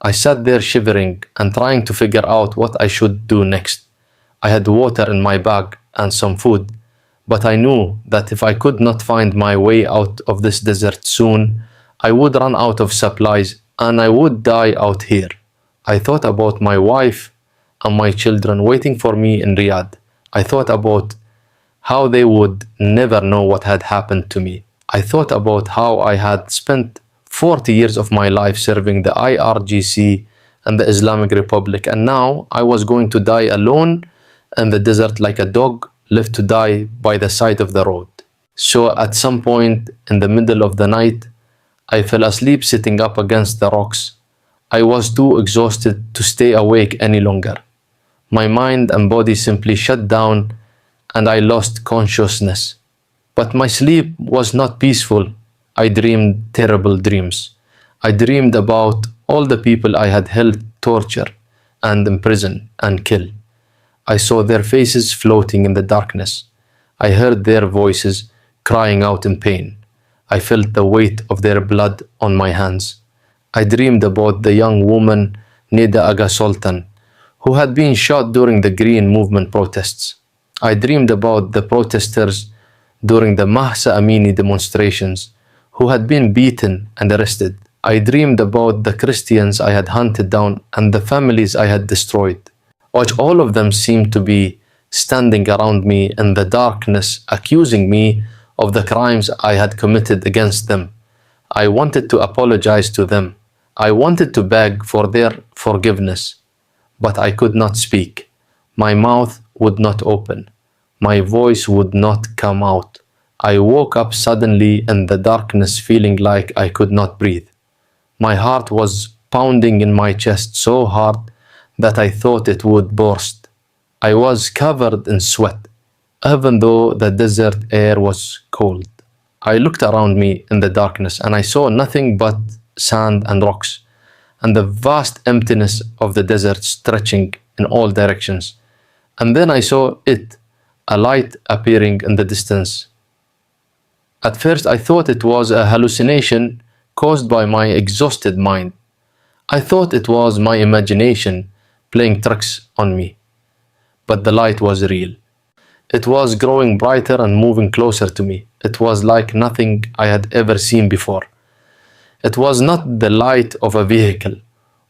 I sat there shivering and trying to figure out what I should do next. I had water in my bag and some food, but I knew that if I could not find my way out of this desert soon, I would run out of supplies and I would die out here. I thought about my wife and my children waiting for me in Riyadh. I thought about how they would never know what had happened to me. I thought about how I had spent 40 years of my life serving the IRGC and the Islamic Republic, and now I was going to die alone in the desert like a dog left to die by the side of the road. So at some point in the middle of the night, I fell asleep sitting up against the rocks. I was too exhausted to stay awake any longer. My mind and body simply shut down and I lost consciousness. But my sleep was not peaceful. I dreamed terrible dreams. I dreamed about all the people I had held torture and imprison and kill. I saw their faces floating in the darkness. I heard their voices crying out in pain. I felt the weight of their blood on my hands. I dreamed about the young woman Nida Aga Sultan, who had been shot during the Green Movement protests. I dreamed about the protesters during the Mahsa Amini demonstrations, who had been beaten and arrested. I dreamed about the Christians I had hunted down and the families I had destroyed. All of them seemed to be standing around me in the darkness, accusing me of the crimes I had committed against them. I wanted to apologize to them. I wanted to beg for their forgiveness, but I could not speak. My mouth would not open. My voice would not come out. I woke up suddenly in the darkness feeling like I could not breathe. My heart was pounding in my chest so hard that I thought it would burst. I was covered in sweat, even though the desert air was cold. I looked around me in the darkness and I saw nothing but sand and rocks, and the vast emptiness of the desert stretching in all directions. And then I saw it, a light appearing in the distance. At first I thought it was a hallucination caused by my exhausted mind. I thought it was my imagination playing tricks on me. But the light was real. It was growing brighter and moving closer to me. It was like nothing I had ever seen before. It was not the light of a vehicle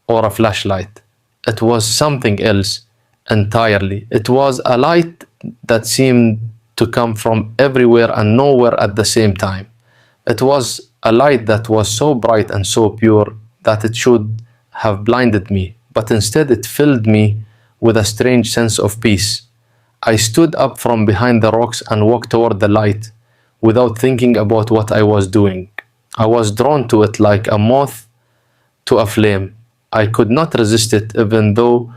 or a flashlight. It was something else entirely. It was a light that seemed to come from everywhere and nowhere at the same time. It was a light that was so bright and so pure that it should have blinded me, but instead it filled me with a strange sense of peace. I stood up from behind the rocks and walked toward the light without thinking about what I was doing. I was drawn to it like a moth to a flame. I could not resist it, even though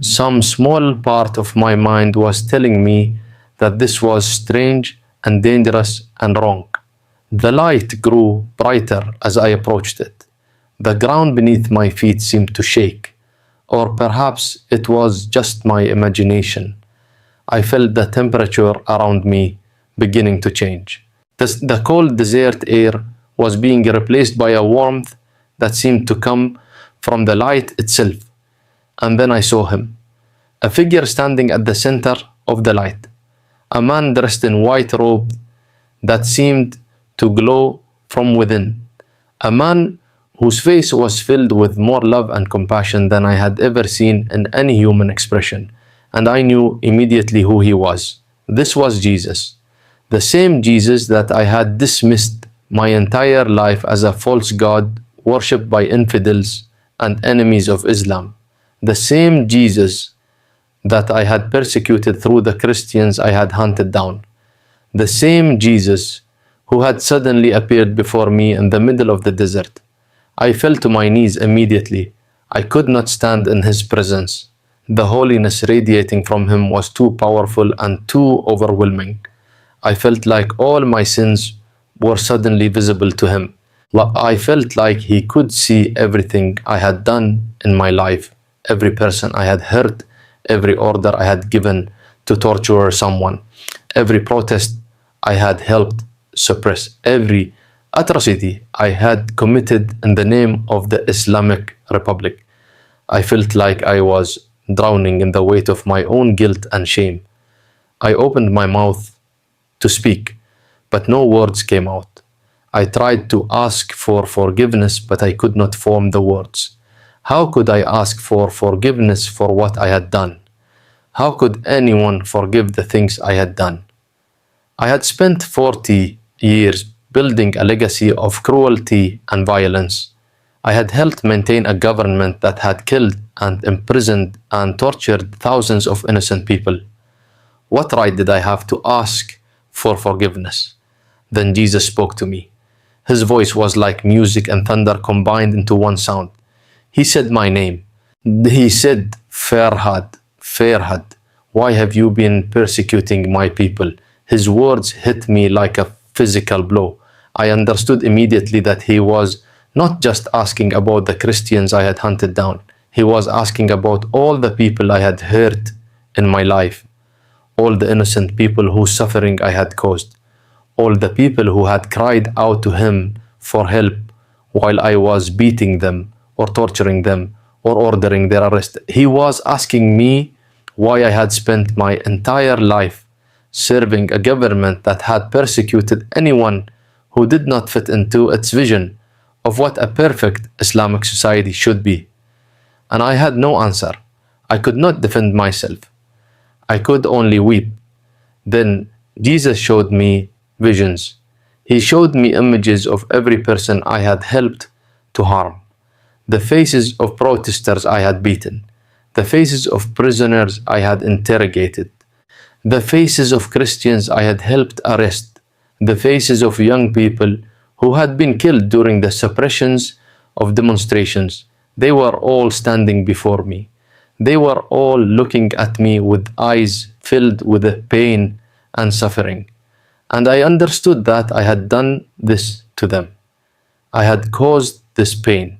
some small part of my mind was telling me that this was strange and dangerous and wrong. The light grew brighter as I approached it. The ground beneath my feet seemed to shake, or perhaps it was just my imagination. I felt the temperature around me beginning to change. The cold desert air was being replaced by a warmth that seemed to come from the light itself. And then I saw him, a figure standing at the center of the light, a man dressed in white robe that seemed to glow from within, a man whose face was filled with more love and compassion than I had ever seen in any human expression. And I knew immediately who he was. This was Jesus, the same Jesus that I had dismissed my entire life as a false god worshipped by infidels and enemies of Islam, the same Jesus that I had persecuted through the Christians I had hunted down, the same Jesus who had suddenly appeared before me in the middle of the desert. I fell to my knees immediately. I could not stand in his presence. The holiness radiating from him was too powerful and too overwhelming. I felt like all my sins were suddenly visible to him. I felt like he could see everything I had done in my life, every person I had hurt, every order I had given to torture someone, every protest I had helped suppress, every atrocity I had committed in the name of the Islamic Republic. I felt like I was drowning in the weight of my own guilt and shame. I opened my mouth to speak, but no words came out. I tried to ask for forgiveness, but I could not form the words. How could I ask for forgiveness for what I had done? How could anyone forgive the things I had done? I had spent 40 years building a legacy of cruelty and violence. I had helped maintain a government that had killed and imprisoned and tortured thousands of innocent people. What right did I have to ask for forgiveness? Then Jesus spoke to me. His voice was like music and thunder combined into one sound. He said my name. He said, Farhad, Farhad, why have you been persecuting my people? His words hit me like a physical blow. I understood immediately that he was not just asking about the Christians I had hunted down. He was asking about all the people I had hurt in my life, all the innocent people whose suffering I had caused, all the people who had cried out to him for help while I was beating them or torturing them or ordering their arrest. He was asking me why I had spent my entire life serving a government that had persecuted anyone who did not fit into its vision of what a perfect Islamic society should be. And I had no answer. I could not defend myself. I could only weep. Then Jesus showed me visions. He showed me images of every person I had helped to harm, the faces of protesters I had beaten, the faces of prisoners I had interrogated, the faces of Christians I had helped arrest, the faces of young people who had been killed during the suppressions of demonstrations. They were all standing before me. They were all looking at me with eyes filled with pain and suffering. And I understood that I had done this to them. I had caused this pain.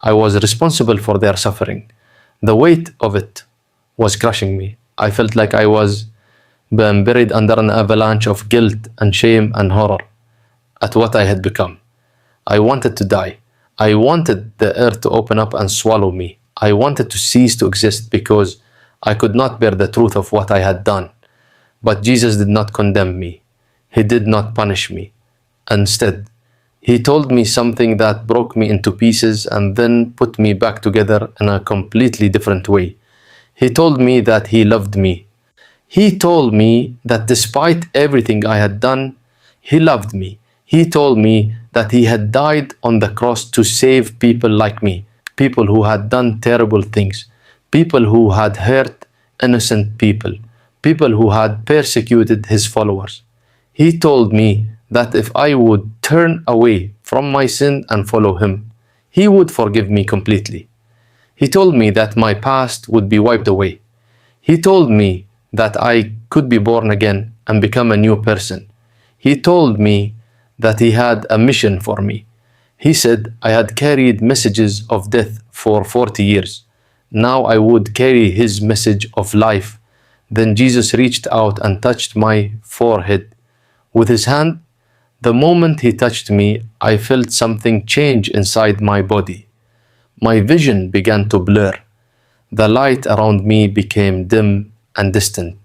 I was responsible for their suffering. The weight of it was crushing me. I felt like I was being buried under an avalanche of guilt and shame and horror at what I had become. I wanted to die. I wanted the earth to open up and swallow me. I wanted to cease to exist because I could not bear the truth of what I had done. But Jesus did not condemn me. He did not punish me. Instead, He told me something that broke me into pieces and then put me back together in a completely different way. He told me that He loved me. He told me that despite everything I had done, He loved me. He told me that He had died on the cross to save people like me, people who had done terrible things, people who had hurt innocent people, people who had persecuted His followers. He told me that if I would turn away from my sin and follow Him, He would forgive me completely. He told me that my past would be wiped away. He told me that I could be born again and become a new person. He told me that He had a mission for me. He said I had carried messages of death for 40 years. Now I would carry His message of life. Then Jesus reached out and touched my forehead with His hand. The moment He touched me, I felt something change inside my body. My vision began to blur. The light around me became dim and distant.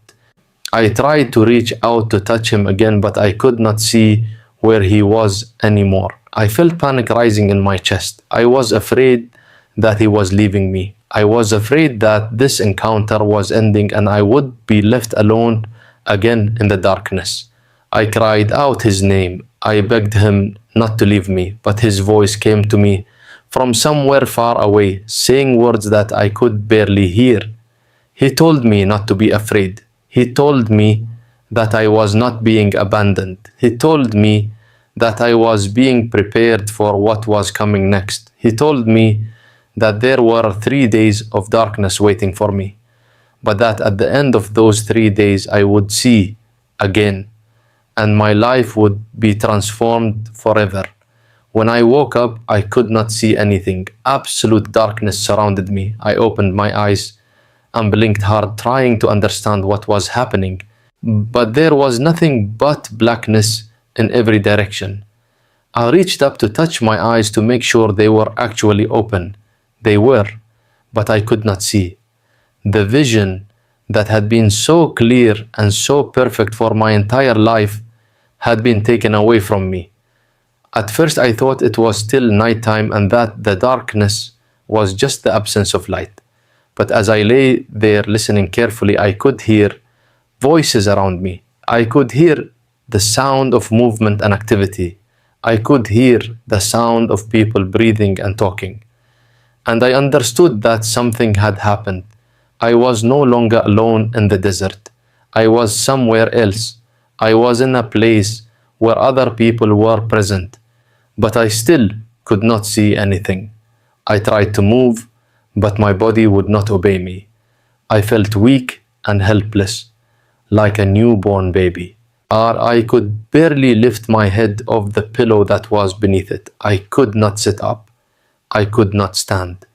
I tried to reach out to touch Him again, but I could not see where He was anymore. I felt panic rising in my chest. I was afraid that He was leaving me. I was afraid that this encounter was ending and I would be left alone again in the darkness. I cried out His name. I begged Him not to leave me, but His voice came to me from somewhere far away, saying words that I could barely hear. He told me not to be afraid. He told me that I was not being abandoned. He told me that I was being prepared for what was coming next. He told me that there were 3 days of darkness waiting for me, but that at the end of those 3 days I would see again, and my life would be transformed forever. When I woke up, I could not see anything. Absolute darkness surrounded me. I opened my eyes and blinked hard, trying to understand what was happening. But there was nothing but blackness in every direction. I reached up to touch my eyes to make sure they were actually open. They were, but I could not see. The vision that had been so clear and so perfect for my entire life had been taken away from me. At first I thought it was still nighttime and that the darkness was just the absence of light. But as I lay there listening carefully, I could hear voices around me. I could hear the sound of movement and activity. I could hear the sound of people breathing and talking. And I understood that something had happened. I was no longer alone in the desert. I was somewhere else. I was in a place where other people were present, but I still could not see anything. I tried to move, but my body would not obey me. I felt weak and helpless, like a newborn baby. I could barely lift my head off the pillow that was beneath it. I could not sit up. I could not stand.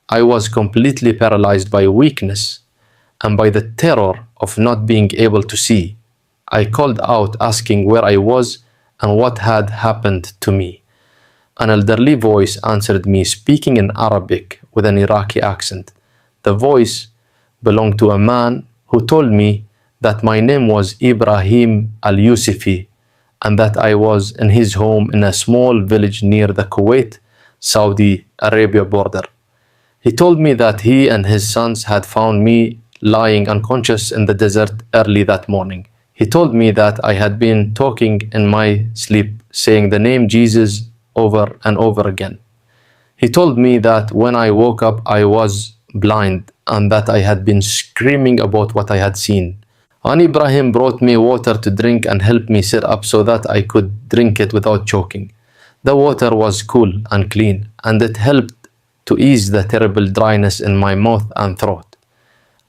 I was completely paralyzed by weakness and by the terror of not being able to see. I called out, asking where I was and what had happened to me. An elderly voice answered me, speaking in Arabic with an Iraqi accent. The voice belonged to a man who told me that my name was Ibrahim al-Yusufi and that I was in his home in a small village near the Kuwait-Saudi Arabia border. He told me that he and his sons had found me lying unconscious in the desert early that morning. He told me that I had been talking in my sleep, saying the name Jesus over and over again. He told me that when I woke up, I was blind and that I had been screaming about what I had seen. And Ibrahim brought me water to drink and helped me sit up so that I could drink it without choking. The water was cool and clean, and it helped to ease the terrible dryness in my mouth and throat.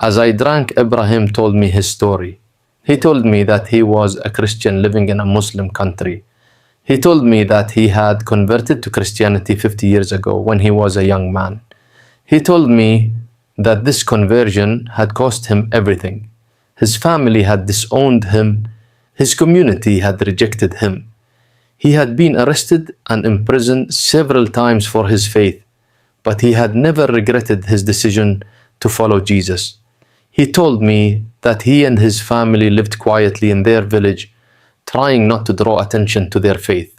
As I drank, Ibrahim told me his story. He told me that he was a Christian living in a Muslim country. He told me that he had converted to Christianity 50 years ago when he was a young man. He told me that this conversion had cost him everything. His family had disowned him. His community had rejected him. He had been arrested and imprisoned several times for his faith, but he had never regretted his decision to follow Jesus. He told me that he and his family lived quietly in their village, trying not to draw attention to their faith,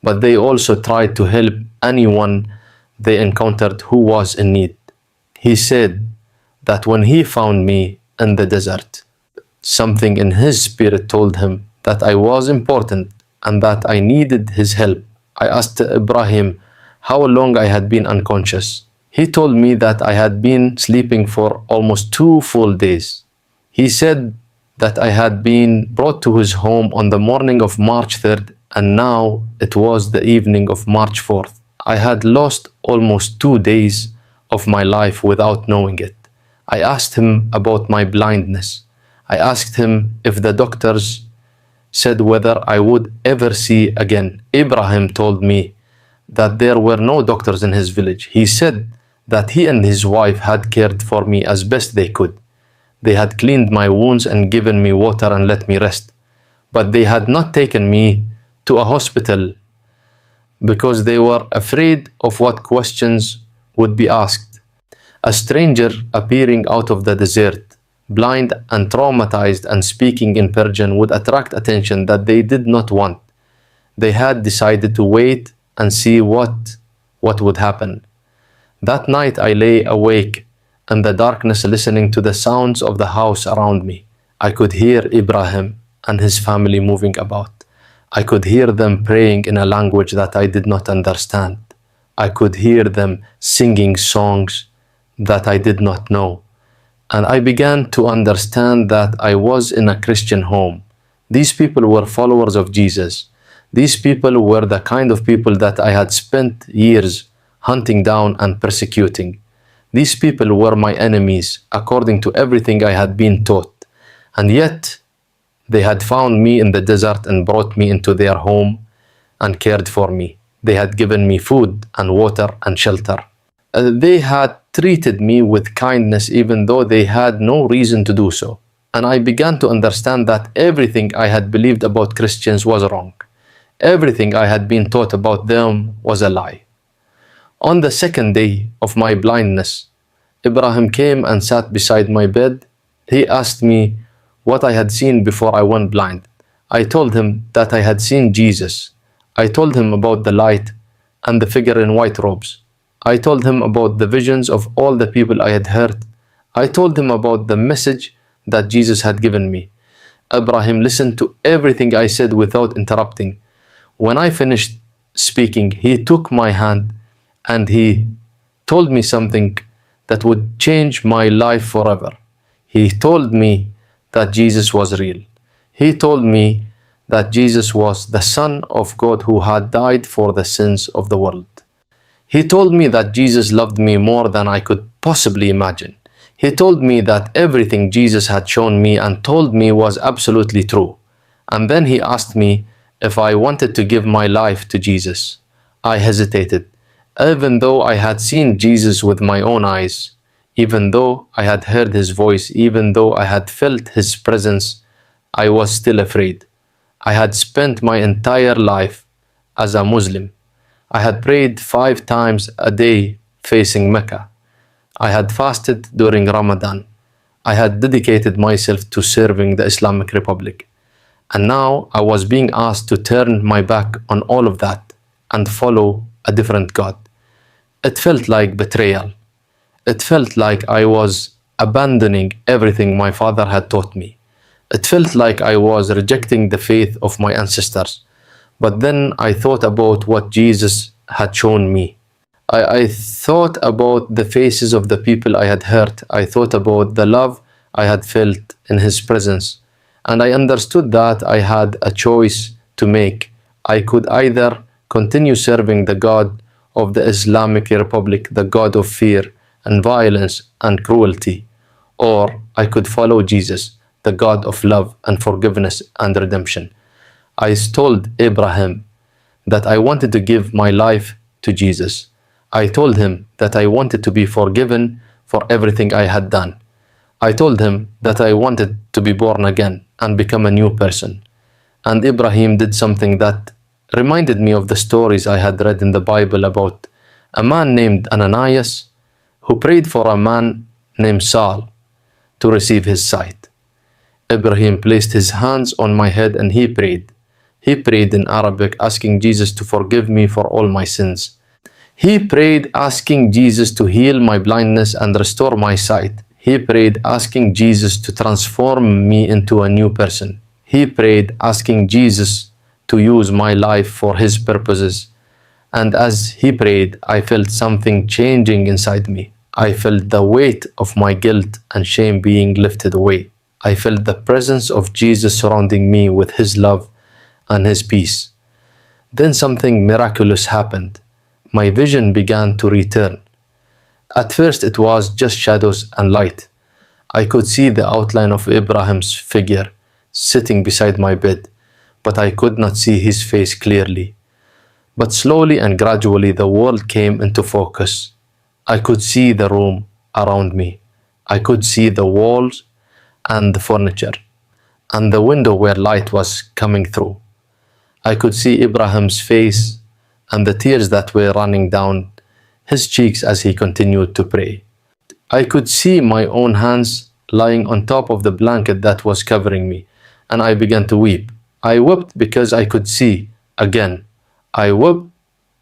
but they also tried to help anyone they encountered who was in need. He said that when he found me in the desert, something in his spirit told him that I was important and that I needed his help. I asked Ibrahim how long I had been unconscious. He told me that I had been sleeping for almost 2 full days. He said that I had been brought to his home on the morning of March 3rd, and now it was the evening of March 4th. I had lost almost 2 days of my life without knowing it. I asked him about my blindness. I asked him if the doctors said whether I would ever see again. Ibrahim told me that there were no doctors in his village. He said that he and his wife had cared for me as best they could. They had cleaned my wounds and given me water and let me rest. But they had not taken me to a hospital because they were afraid of what questions would be asked. A stranger appearing out of the desert, blind and traumatized and speaking in Persian, would attract attention that they did not want. They had decided to wait and see what would happen. That night I lay awake in the darkness listening to the sounds of the house around me. I could hear Ibrahim and his family moving about. I could hear them praying in a language that I did not understand. I could hear them singing songs that I did not know. And I began to understand that I was in a Christian home. These people were followers of Jesus. These people were the kind of people that I had spent years hunting down and persecuting. These people were my enemies, according to everything I had been taught. And yet, they had found me in the desert and brought me into their home and cared for me. They had given me food and water and shelter. They had treated me with kindness even though they had no reason to do so. And I began to understand that everything I had believed about Christians was wrong. Everything I had been taught about them was a lie. On the second day of my blindness, Ibrahim came and sat beside my bed. He asked me what I had seen before I went blind. I told him that I had seen Jesus. I told him about the light and the figure in white robes. I told him about the visions of all the people I had heard. I told him about the message that Jesus had given me. Ibrahim listened to everything I said without interrupting. When I finished speaking, he took my hand and he told me something that would change my life forever. He told me that Jesus was real. He told me that Jesus was the Son of God who had died for the sins of the world. He told me that Jesus loved me more than I could possibly imagine. He told me that everything Jesus had shown me and told me was absolutely true. And then he asked me if I wanted to give my life to Jesus. I hesitated. Even though I had seen Jesus with my own eyes, even though I had heard his voice, even though I had felt his presence, I was still afraid. I had spent my entire life as a Muslim. I had prayed 5 times a day facing Mecca. I had fasted during Ramadan. I had dedicated myself to serving the Islamic Republic. And now I was being asked to turn my back on all of that and follow a different God. It felt like betrayal. It felt like I was abandoning everything my father had taught me. It felt like I was rejecting the faith of my ancestors. But then I thought about what Jesus had shown me. I thought about the faces of the people I had hurt. I thought about the love I had felt in His presence. And I understood that I had a choice to make. I could either continue serving the God of the Islamic Republic, the God of fear and violence and cruelty, or I could follow Jesus, the God of love and forgiveness and redemption. I told Abraham that I wanted to give my life to Jesus. I told him that I wanted to be forgiven for everything I had done. I told him that I wanted to be born again and become a new person. And Ibrahim did something that reminded me of the stories I had read in the Bible about a man named Ananias who prayed for a man named Saul to receive his sight. Ibrahim placed his hands on my head and he prayed. He prayed in Arabic, asking Jesus to forgive me for all my sins. He prayed asking Jesus to heal my blindness and restore my sight. He prayed asking Jesus to transform me into a new person. He prayed asking Jesus to use my life for His purposes. And as he prayed, I felt something changing inside me. I felt the weight of my guilt and shame being lifted away. I felt the presence of Jesus surrounding me with His love and His peace. Then something miraculous happened. My vision began to return. At first it was just shadows and light. I could see the outline of Abraham's figure sitting beside my bed, but I could not see his face clearly. But slowly and gradually the world came into focus. I could see the room around me. I could see the walls and the furniture and the window where light was coming through. I could see Abraham's face and the tears that were running down his cheeks as he continued to pray. I could see my own hands lying on top of the blanket that was covering me, and I began to weep. I wept because I could see again. I wept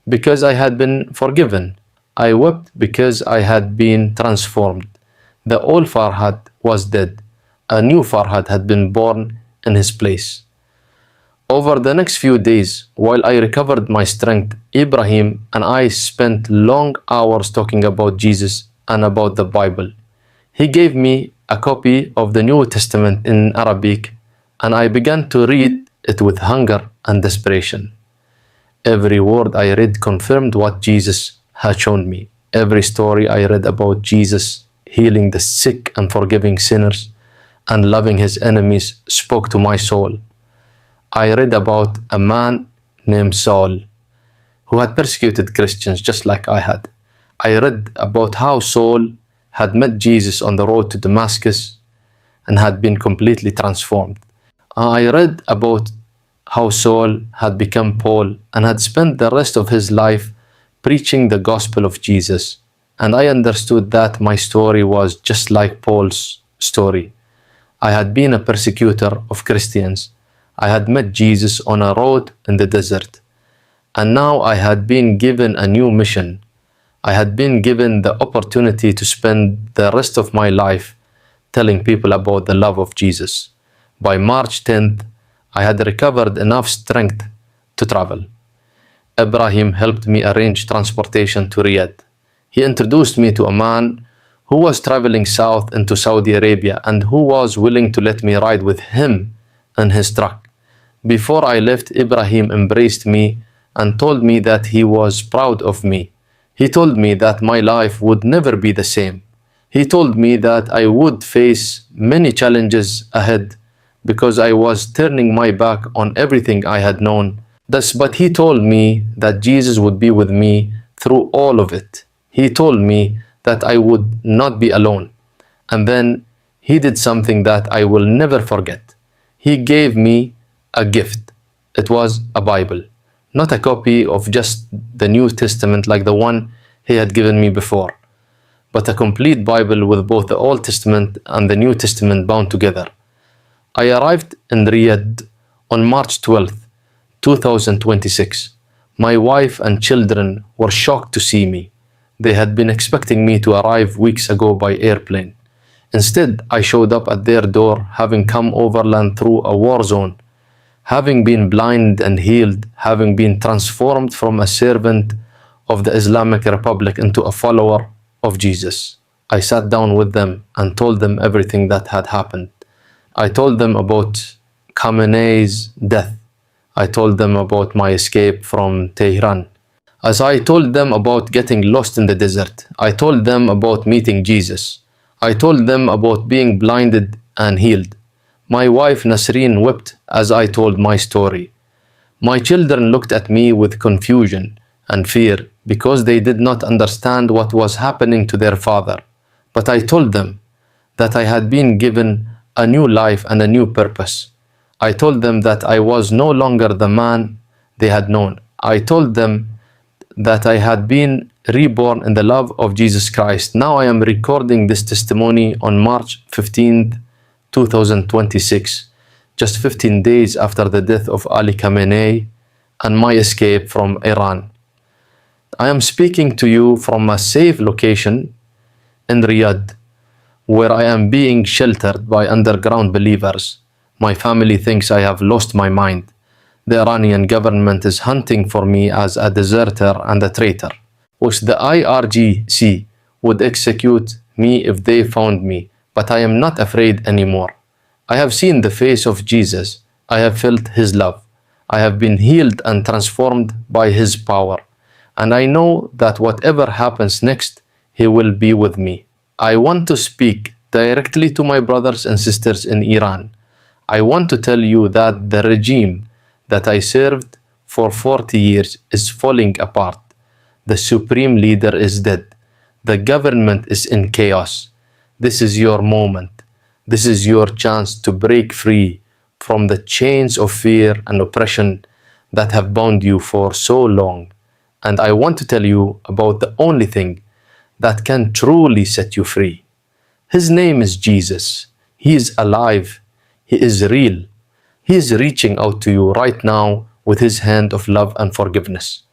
because I had been forgiven. I wept because I had been transformed. The old Farhad was dead. A new Farhad had been born in his place. Over the next few days, while I recovered my strength, Ibrahim and I spent long hours talking about Jesus and about the Bible. He gave me a copy of the New Testament in Arabic, and I began to read it with hunger and desperation. Every word I read confirmed what Jesus had shown me. Every story I read about Jesus healing the sick and forgiving sinners and loving His enemies spoke to my soul. I read about a man named Saul who had persecuted Christians just like I had. I read about how Saul had met Jesus on the road to Damascus and had been completely transformed. I read about how Saul had become Paul and had spent the rest of his life preaching the gospel of Jesus. And I understood that my story was just like Paul's story. I had been a persecutor of Christians. I had met Jesus on a road in the desert. And now I had been given a new mission. I had been given the opportunity to spend the rest of my life telling people about the love of Jesus. By March 10th, I had recovered enough strength to travel. Ibrahim helped me arrange transportation to Riyadh. He introduced me to a man who was traveling south into Saudi Arabia and who was willing to let me ride with him in his truck. Before I left, Ibrahim embraced me and told me that he was proud of me. He told me that my life would never be the same. He told me that I would face many challenges ahead because I was turning my back on everything I had known. But he told me that Jesus would be with me through all of it. He told me that I would not be alone. And then he did something that I will never forget. He gave me a gift. It was a Bible, not a copy of just the New Testament like the one he had given me before, but a complete Bible with both the Old Testament and the New Testament bound together. I arrived in Riyadh on March 12th, 2026. My wife and children were shocked to see me. They had been expecting me to arrive weeks ago by airplane. Instead, I showed up at their door, having come overland through a war zone, having been blind and healed, having been transformed from a servant of the Islamic Republic into a follower of Jesus. I sat down with them and told them everything that had happened. I told them about Khamenei's death. I told them about my escape from Tehran. As I told them about getting lost in the desert, I told them about meeting Jesus. I told them about being blinded and healed. My wife Nasreen wept as I told my story. My children looked at me with confusion and fear because they did not understand what was happening to their father. But I told them that I had been given a new life and a new purpose. I told them that I was no longer the man they had known. I told them that I had been reborn in the love of Jesus Christ. Now I am recording this testimony on March 15th, 2026, just 15 days after the death of Ali Khamenei and my escape from Iran. I am speaking to you from a safe location in Riyadh, where I am being sheltered by underground believers. My family thinks I have lost my mind. The Iranian government is hunting for me as a deserter and a traitor, which the IRGC would execute me if they found me. But I am not afraid anymore. I have seen the face of Jesus. I have felt His love. I have been healed and transformed by His power. And I know that whatever happens next, He will be with me. I want to speak directly to my brothers and sisters in Iran. I want to tell you that the regime that I served for 40 years is falling apart. The supreme leader is dead. The government is in chaos. This is your moment. This is your chance to break free from the chains of fear and oppression that have bound you for so long. And I want to tell you about the only thing that can truly set you free. His name is Jesus. He is alive. He is real. He is reaching out to you right now with His hand of love and forgiveness.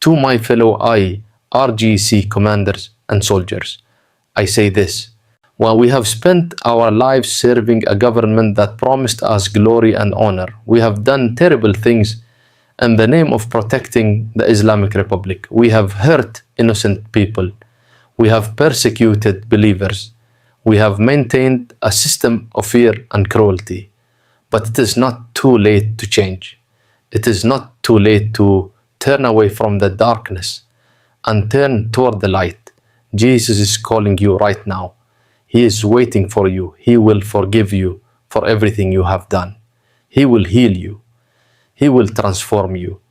To my fellow IRGC commanders and soldiers, I say this: while we have spent our lives serving a government that promised us glory and honor, we have done terrible things in the name of protecting the Islamic Republic. We have hurt innocent people. We have persecuted believers. We have maintained a system of fear and cruelty. But it is not too late to change. It is not too late to turn away from the darkness and turn toward the light. Jesus is calling you right now. He is waiting for you. He will forgive you for everything you have done. He will heal you. He will transform you.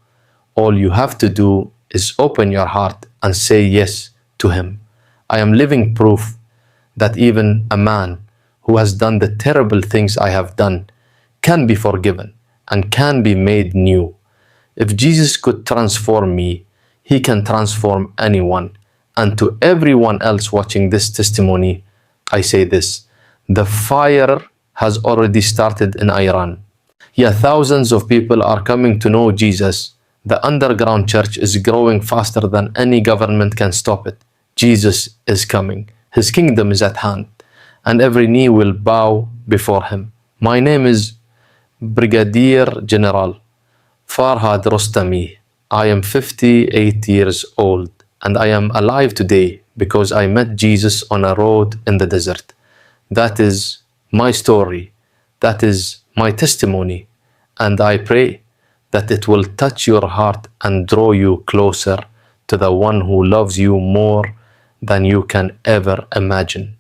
All you have to do is open your heart and say yes to Him. I am living proof that even a man who has done the terrible things I have done can be forgiven and can be made new. If Jesus could transform me, He can transform anyone. And to everyone else watching this testimony, I say this: the fire has already started in Iran. Yeah, thousands of people are coming to know Jesus. The underground church is growing faster than any government can stop it. Jesus is coming. His kingdom is at hand, and every knee will bow before Him. My name is Brigadier General Farhad Rostami. I am 58 years old, and I am alive today because I met Jesus on a road in the desert. That is my story. That is my testimony. And I pray that it will touch your heart and draw you closer to the one who loves you more than you can ever imagine.